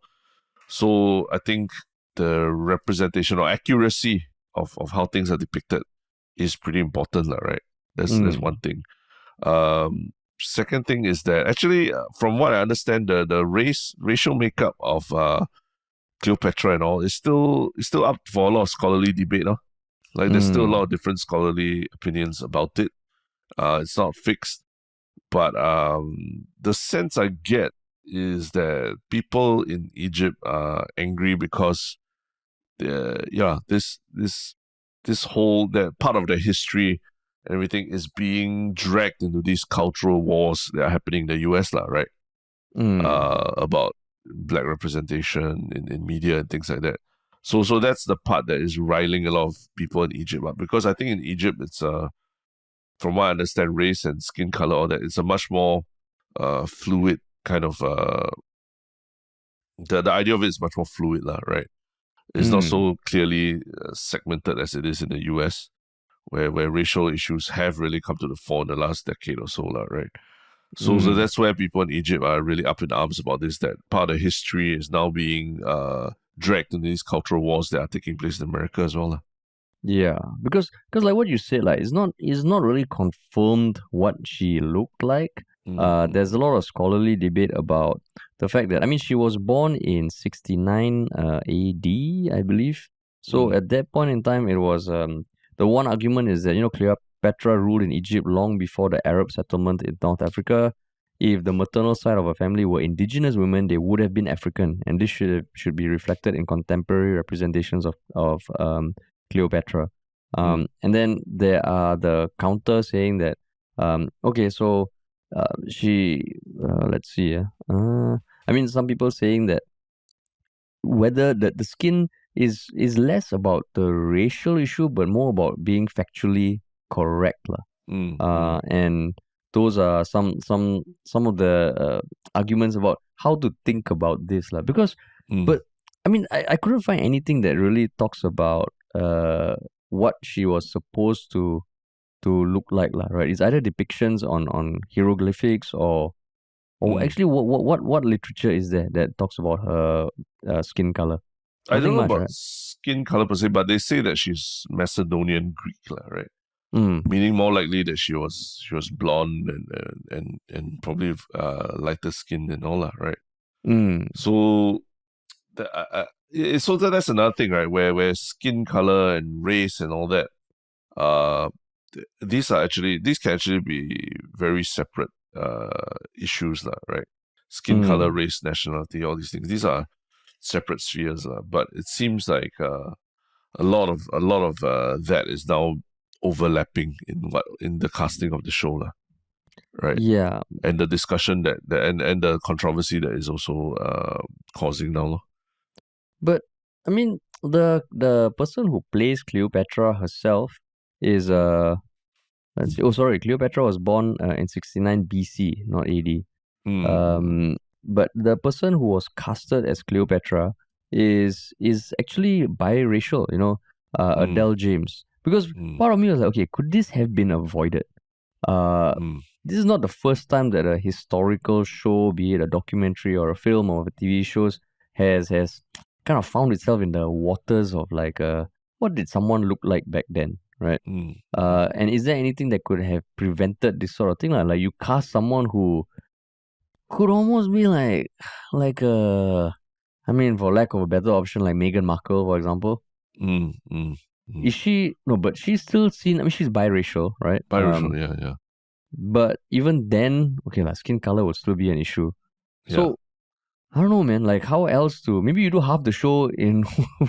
So I think the representation or accuracy of how things are depicted is pretty important, right? That's mm, one thing. Second thing is that actually, from what I understand, the racial makeup of Cleopatra and all is still up for a lot of scholarly debate. No? Like there's still a lot mm, of different scholarly opinions about it. It's not fixed, but the sense I get is that people in Egypt are angry because this whole that part of their history and everything is being dragged into these cultural wars that are happening in the US, right? mm, About black representation in media and things like that. So that's the part that is riling a lot of people in Egypt up, because I think in Egypt it's from what I understand, race and skin color, all that, it's a much more fluid kind of the idea of it is much more fluid, right? It's not mm, so clearly segmented as it is in the US, where racial issues have really come to the fore in the last decade or so, right? So mm. that's where people in Egypt are really up in arms about this, that part of history is now being dragged into these cultural wars that are taking place in America as well. Yeah, because like what you said, like it's not really confirmed what she looked like. There's a lot of scholarly debate about the fact that, I mean, she was born in 69 AD, I believe. So Mm, at that point in time, it was the one argument is that, Cleopatra ruled in Egypt long before the Arab settlement in North Africa. If the maternal side of a family were indigenous women, they would have been African, and this should be reflected in contemporary representations of Cleopatra. mm, And then there are the counter saying that, okay, so let's see, I mean, some people saying that whether the skin is less about the racial issue, but more about being factually correct, lah. mm, mm, And those are some of the arguments about how to think about this, lah. mm, But I mean, I couldn't find anything that really talks about what she was supposed to look like, lah. Right? It's either depictions on hieroglyphics, or mm. actually, what literature is there that talks about her skin color? I don't Nothing know much, about right? skin color per se, but they say that she's Macedonian Greek, lah, right? Mm, Meaning more likely that she was blonde and probably lighter skinned and all that, right? mm, So that's another thing, right? Where skin color and race and all that, uh, these can actually be very separate issues, lah, right? Skin color, mm. race, nationality, all these things. These are separate spheres, but it seems like a lot of that is now overlapping in the casting of the show, lah, right? Yeah, And the discussion and the controversy that is also causing now, lor. but I mean, the person who plays Cleopatra herself is let's see. Oh, sorry, Cleopatra was born in 69 BC, not AD. Mm, But the person who was casted as Cleopatra is actually biracial, mm, Adele James. Because mm, part of me was like, okay, could this have been avoided? Uh, mm, this is not the first time that a historical show, be it a documentary or a film or a TV shows, has kind of found itself in the waters of like, what did someone look like back then, right? mm, mm, And is there anything that could have prevented this sort of thing? Like you cast someone who could almost be like I mean, for lack of a better option, like Meghan Markle, for example. mm, mm, mm. Is she no? But she's still seen. I mean, she's biracial, right? Biracial, yeah, yeah, But even then, okay, like skin color would still be an issue. yeah. So I don't know, man. Like, how else to? Maybe you do half the show in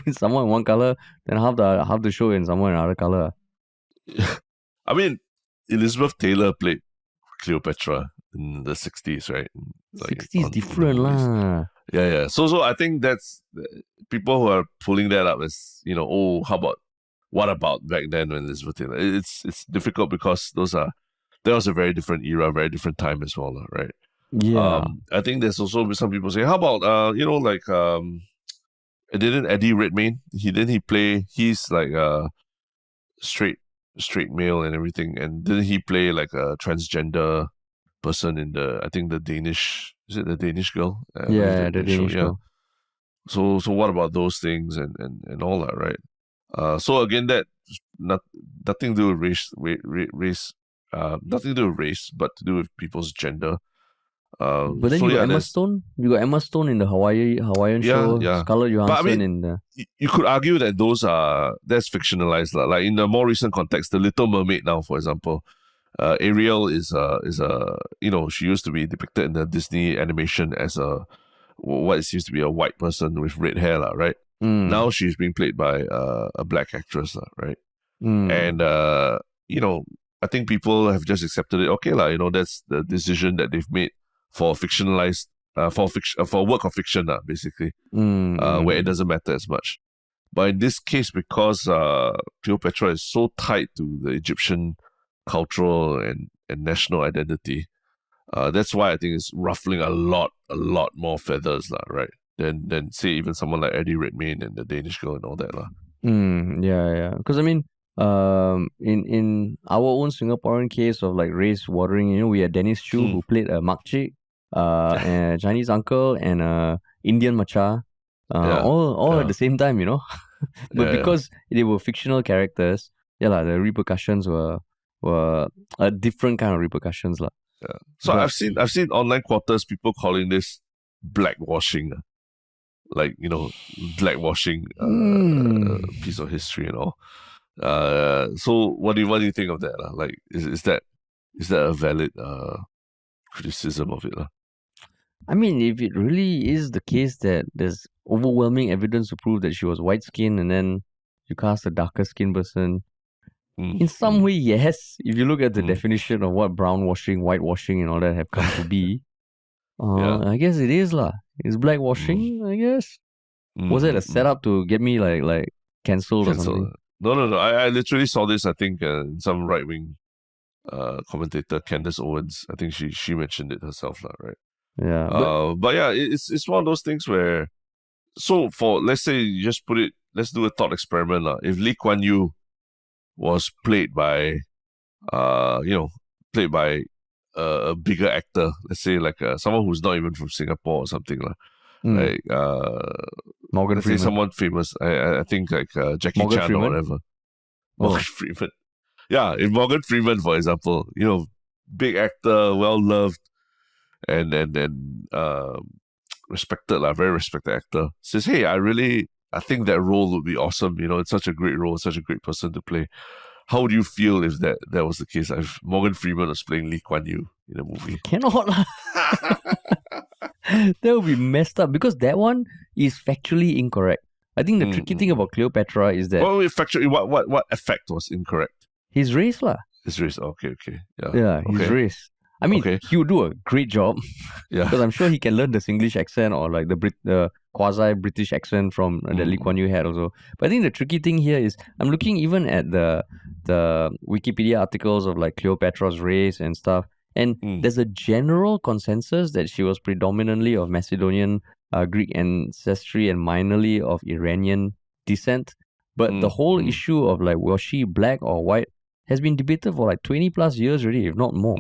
with someone in one color, then half the show in someone in another color. I mean, Elizabeth Taylor played Cleopatra in the 60s, right? Like 60s in the different movies. lah. Yeah, yeah. So I think that's people who are pulling that up as, oh, what about back then when Elizabeth Taylor? It's difficult because that was a very different era, very different time as well, right? Yeah. I think there's also some people say, how about didn't Eddie Redmayne? He's like straight straight male and everything, and didn't he play like a transgender person in I think the Danish, is it the Danish girl? Yeah, the That show, Danish yeah. girl. So what about those things and all that, right? So again, that not nothing to do with race, nothing to do with race, but to do with people's gender. But then So you got yeah, Emma Stone. You got Emma Stone in the Hawaiian yeah, show. yeah. Scarlett But I Johansson mean, in the. you could argue that that's fictionalized, lah. Like in the more recent context, the Little Mermaid now, for example, Ariel is she used to be depicted in the Disney animation as what seems to be a white person with red hair, lah, right? Mm, Now she's being played by a black actress, lah, right? mm, And I think people have just accepted it. Okay, lah, that's the decision that they've made for fictionalized for work of fiction, lah, basically, where it mm. doesn't matter as much. But in this case, because Cleopatra is so tied to the Egyptian cultural and national identity, that's why I think it's ruffling a lot more feathers, lah, right? Than say even someone like Eddie Redmayne and the Danish girl and all that, lah. Yeah, yeah. Because I mean, in our own Singaporean case of like race watering, we had Dennis Chu Hmm. who played a Makcik, a Chinese uncle, and a Indian macha, Yeah, all yeah. at the same time, But Yeah, yeah. because they were fictional characters, yeah, lah, the repercussions were a different kind of repercussions, lah. Yeah. So But I've seen online quarters people calling this blackwashing, like blackwashing piece of history and all. So what do you think of that? Like is that a valid criticism of it? I mean, if it really is the case that there's overwhelming evidence to prove that she was white skinned and then you cast a darker skinned person, in some way, yes. If you look at the definition of what brown washing, whitewashing, and all that have come to be, Yeah. I guess it is lah. It's blackwashing, I guess. Was it a setup to get me like cancelled or Cancel. something? No. I literally saw this. I think some right wing commentator, Candace Owens. I think she mentioned it herself, right? Yeah, But yeah, it's one of those things where. So for let's say you just put it. Let's do a thought experiment, lah. If Lee Kuan Yew was played by, played by a bigger actor, let's say like someone who's not even from Singapore or something, lah. Like Morgan let's say Freeman. someone famous. I think like Jackie Morgan Chan Freeman? or whatever. Morgan Freeman. Yeah, in Morgan Freeman, for example, big actor, well loved, and respected, very respected actor, says, "Hey, I think that role would be awesome. It's such a great role, such a great person to play." How would you feel if that was the case? If Morgan Freeman was playing Lee Kuan Yew in a movie? Cannot lah. That would be messed up because that one is factually incorrect. I think the tricky thing about Cleopatra is that Factually, what effect was incorrect? his race lah. His race. Okay. Yeah, his race. I mean, he would do a great job. Yeah. Because I'm sure he can learn the Singlish accent or like the quasi-British accent from that Lee Kuan Yew had also. But I think the tricky thing here is I'm looking even at the Wikipedia articles of like Cleopatra's race and stuff. And there's a general consensus that she was predominantly of Macedonian, Greek ancestry and minorly of Iranian descent. But the whole issue of like, was she black or white has been debated for like 20 plus years already, if not more.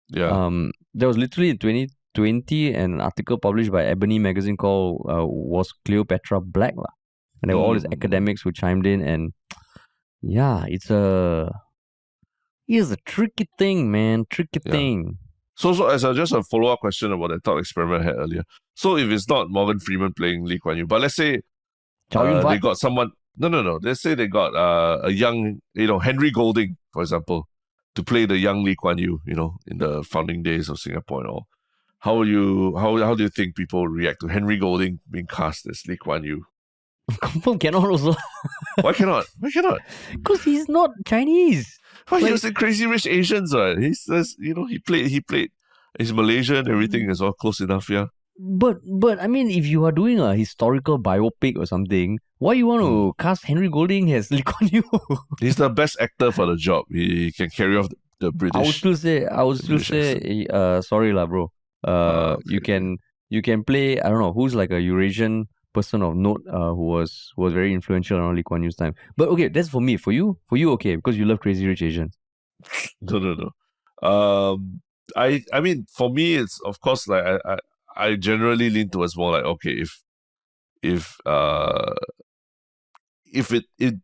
Yeah. There was literally in 2020 an article published by Ebony magazine called Was Cleopatra Black? And there were all these academics who chimed in, and yeah, it's a tricky thing, man. Tricky thing. So as just a follow-up question about that thought experiment I had earlier. So if it's not Morgan Freeman playing Lee Kuan Yew, but let's say they got someone. No. Let's say they got a young, Henry Golding, for example, to play the young Lee Kuan Yew, in the founding days of Singapore and all. How do you think people react to Henry Golding being cast as Lee Kuan Yew? Confirm cannot also. Why cannot? Because he's not Chinese. Well, he was in Crazy Rich Asians, right? He says, he played. He's Malaysian, everything is all close enough, yeah. But I mean, if you are doing a historical biopic or something, why you want to cast Henry Golding as Lee Kuan Yew? He's the best actor for the job. He can carry off the British. I would still say, sorry lah, bro. You can play, I don't know, who's like a Eurasian person of note who was very influential around Lee Kuan Yew's time. But okay, that's for me. For you, okay, because you love Crazy Rich Asians. No. I mean, for me, it's of course like I generally lean towards more like, okay, if it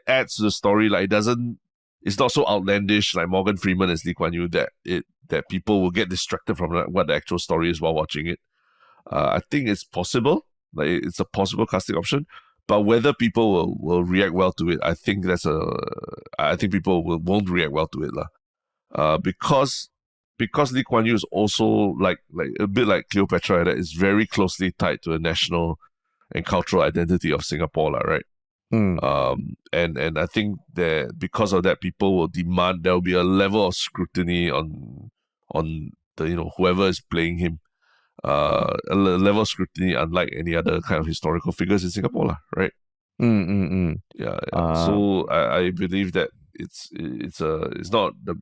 adds to the story, like it's not so outlandish like Morgan Freeman as Lee Kuan Yew that people will get distracted from what the actual story is while watching it. I think it's possible, like it's a possible casting option, but whether people will react well to it, I think people won't react well to it because Lee Kuan Yew is also like a bit like Cleopatra, that is very closely tied to the national and cultural identity of Singapore, right? And I think that because of that, people will demand there will be a level of scrutiny on the whoever is playing him, a level of scrutiny unlike any other kind of historical figures in Singapore, right? Yeah. So I believe that it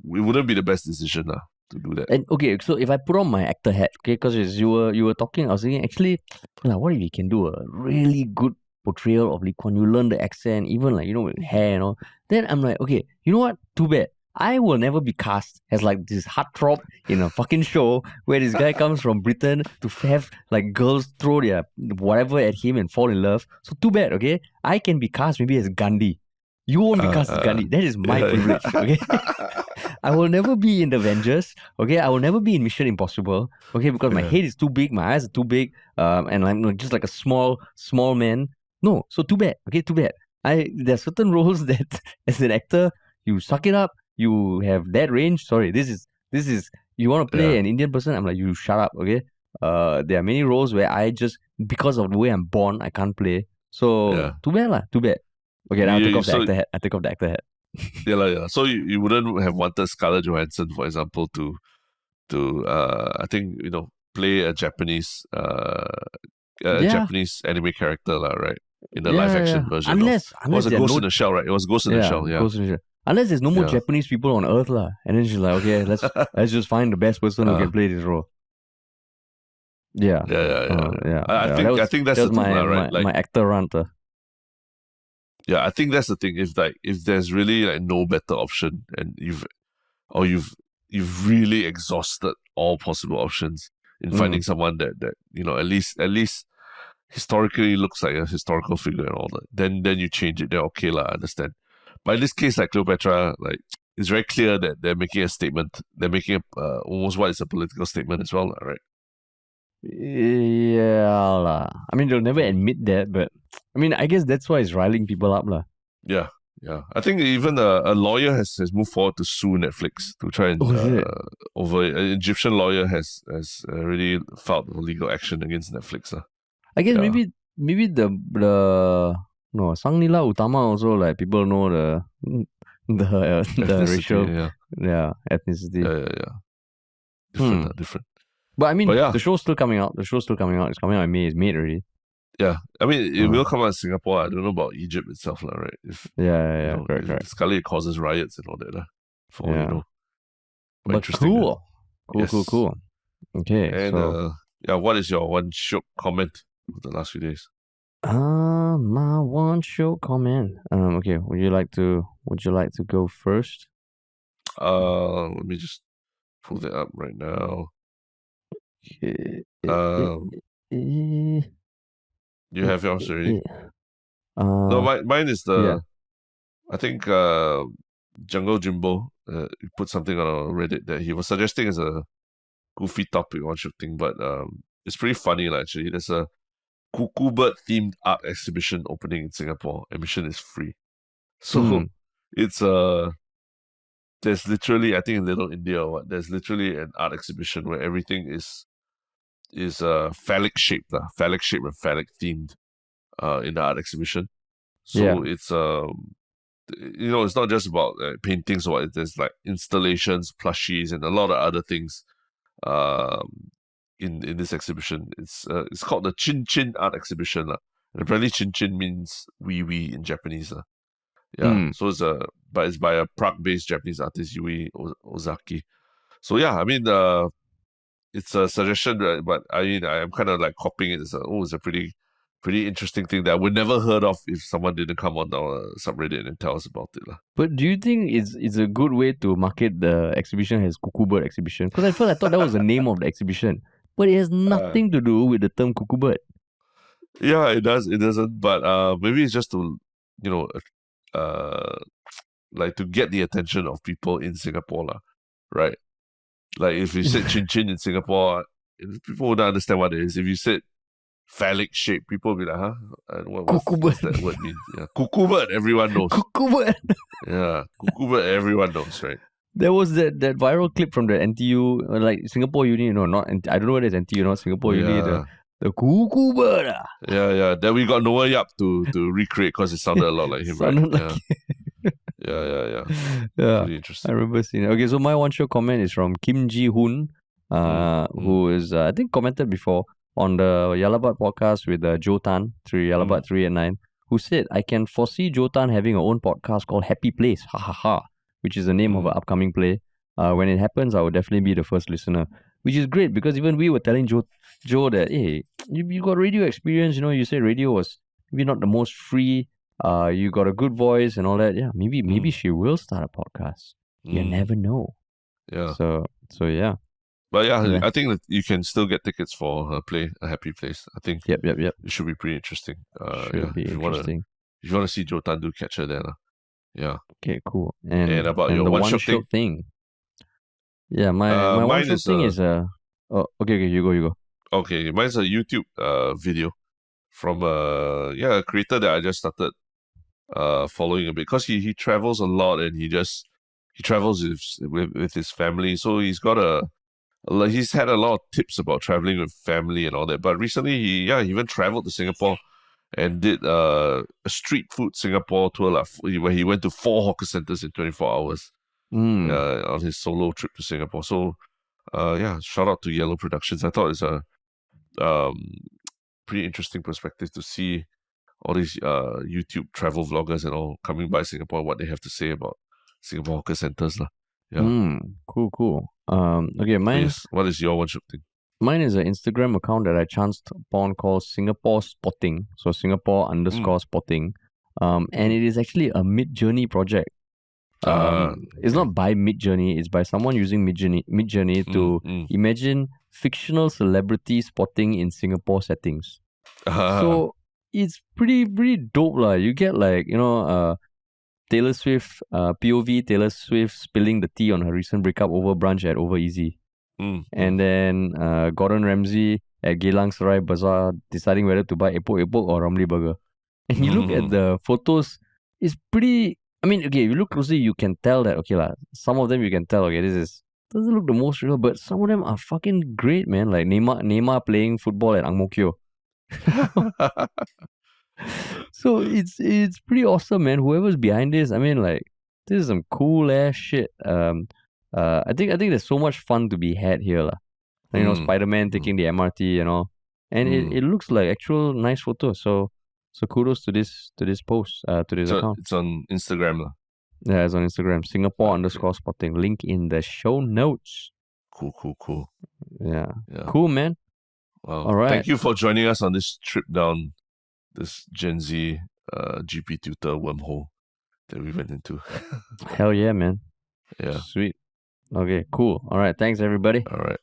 wouldn't be the best decision to do that. And okay, so if I put on my actor hat, okay, because you were talking, I was thinking actually, what if you can do a really good portrayal of Lee Kuan Yew, learn the accent, even with hair and all. Then I'm like, okay, you know what? Too bad. I will never be cast as like this heartthrob in a fucking show where this guy comes from Britain to have like girls throw their whatever at him and fall in love. So too bad, okay? I can be cast maybe as Gandhi. You won't be cast as Gandhi. That is my privilege, okay? I will never be in the Avengers, okay? I will never be in Mission Impossible, okay? Because my head is too big, my eyes are too big, and I'm just like a small man. No, so too bad, okay? Too bad. There are certain roles that as an actor, you suck it up, you have that range. Sorry, this is you want to play an Indian person, I'm like, you shut up, okay? There are many roles where I just, because of the way I'm born, I can't play. So too bad lah, too bad. Okay, now I take off the actor hat. I take off the actor hat. Yeah. So you wouldn't have wanted Scarlett Johansson, for example, to I think, play a Japanese Japanese anime character, right? In the live action version. Unless was a Ghost in the Shell, right? It was Ghost in the Shell, yeah. Ghost in the Shell. Unless there's no more Japanese people on Earth lah. And then she's like, okay, let's just find the best person who can play this role. Yeah. I think that's the thing, right? My actor rant. Yeah, I think that's the thing. If there's really like no better option, and you've really exhausted all possible options in finding someone that at least historically looks like a historical figure and all that, then you change it. Then okay lah, I understand. But in this case, like Cleopatra, like it's very clear that they're making a statement. They're making almost what is a political statement as well, right? Yeah lah. I mean, they'll never admit that, but I mean, I guess that's why it's riling people up lah. Yeah. I think even a lawyer has moved forward to sue Netflix to try and over an Egyptian lawyer has already filed legal action against Netflix. I guess maybe the Sang Nila Utama also, like, people know the racial ethnicity. Yeah. Different. But I mean, the show's still coming out. It's coming out in May. It's made already. Yeah, I mean, it will come out in Singapore. I don't know about Egypt itself, right? If correct. Scarlet causes riots and all that, for all you know. But cool. Cool. Okay, and what is your one Shiok comment of the last few days? My one Shiok comment. Okay, would you like to go first? Let me just pull that up right now. You have yours already? No, mine is I think Jungle Jimbo put something on Reddit that he was suggesting as a goofy topic on Shiok Thing, but it's pretty funny actually. There's a cuckoo bird themed art exhibition opening in Singapore. Admission is free. So it's there's literally, I think in Little India or what, there's literally an art exhibition where everything is phallic shaped and phallic themed in the art exhibition. So it's it's not just about paintings or what. There's like installations, plushies, and a lot of other things in this exhibition. It's called the Chin Chin Art Exhibition, and apparently Chin Chin means wee in Japanese. So it's by a Prague-based Japanese artist, Yui Ozaki. So I mean, it's a suggestion, but I mean, I'm kind of like copying it. It's a pretty interesting thing that I would never heard of if someone didn't come on our subreddit and tell us about it. But do you think it's a good way to market the exhibition as Cuckoo Bird Exhibition? Because at first I thought that was the name of the exhibition, but it has nothing to do with the term Cuckoo Bird. Yeah, it does. It doesn't. But maybe it's just to, like to get the attention of people in Singapore, right? Like if you said Chin Chin in Singapore, people wouldn't understand what it is. If you said phallic shape, people will be like, huh? What's that word mean? Yeah. Cuckoo bird, everyone knows. Cuckoo bird. Yeah, cuckoo bird, everyone knows, right? There was that viral clip from the NTU, like Singapore Uni, not I don't know whether it's NTU or not, Singapore Uni, the cuckoo bird. Yeah. Then we got Noah Yap to recreate because it sounded a lot like him, right? Yeah. Pretty interesting. I remember seeing it. Okay, so my one Shiok comment is from Kim Ji Hoon, who is I think commented before on the Yalabat podcast with Joe Tan through Yalabat 3 and 9, who said, I can foresee Joe Tan having her own podcast called Happy Place, which is the name of an upcoming play. When it happens, I will definitely be the first listener, which is great because even we were telling Joe that, hey, you got radio experience, you said radio was maybe not the most free, you got a good voice and all that. Yeah, maybe she will start a podcast. You never know. Yeah. So yeah. But yeah, Yeah. I think that you can still get tickets for a happy place. I think Yep. it should be pretty interesting. Should be If you interesting. wanna see Joe Tan do catcher then. Yeah. Okay, cool. And about your The one one shot thing. shot thing. Yeah, my one Mine shot is thing a is oh, okay, you go. okay. Mine's a YouTube video from a creator that I just started following a bit because he travels a lot and he travels with his family. So he's had a lot of tips about traveling with family and all that. But recently he even traveled to Singapore and did a street food Singapore tour where he went to 4 hawker centers in 24 hours on his solo trip to Singapore. So shout out to Yellow Productions. I thought it's a um, pretty interesting perspective to see all these YouTube travel vloggers and all coming by Singapore, what they have to say about Singapore hawker centers. Yeah. Cool. Okay, What is your one shot thing? mine is an Instagram account that I chanced upon called Singapore Spotting. So Singapore_spotting. And it is actually a mid-journey project. It's not by Midjourney, it's by someone using Midjourney to imagine fictional celebrity spotting in Singapore settings. So it's pretty dope lah. You get like, Taylor Swift, POV Taylor Swift spilling the tea on her recent breakup over brunch at Over Easy. And then Gordon Ramsay at Geylang Serai Bazaar deciding whether to buy Epok Epok or Ramly Burger. And you look at the photos, it's pretty. I mean, okay, if you look closely, you can tell that, okay, some of them you can tell, okay, doesn't look the most real, but some of them are fucking great, man. Like Neymar playing football at Ang Mo Kio. So it's pretty awesome, man. Whoever's behind this, I mean, like, this is some cool ass shit. I think there's so much fun to be had here, lah. Spider-Man taking the MRT and all, and it looks like actual nice photos. So kudos to this post, to this account. It's on Instagram, lah. Yeah, it's on Instagram. Singapore_spotting. Link in the show notes. Cool. Yeah. Cool, man. Well, all right. Thank you for joining us on this trip down this Gen Z GP tutor wormhole that we went into. Hell yeah, man. Yeah. Sweet. Okay, cool. All right. Thanks, everybody. All right.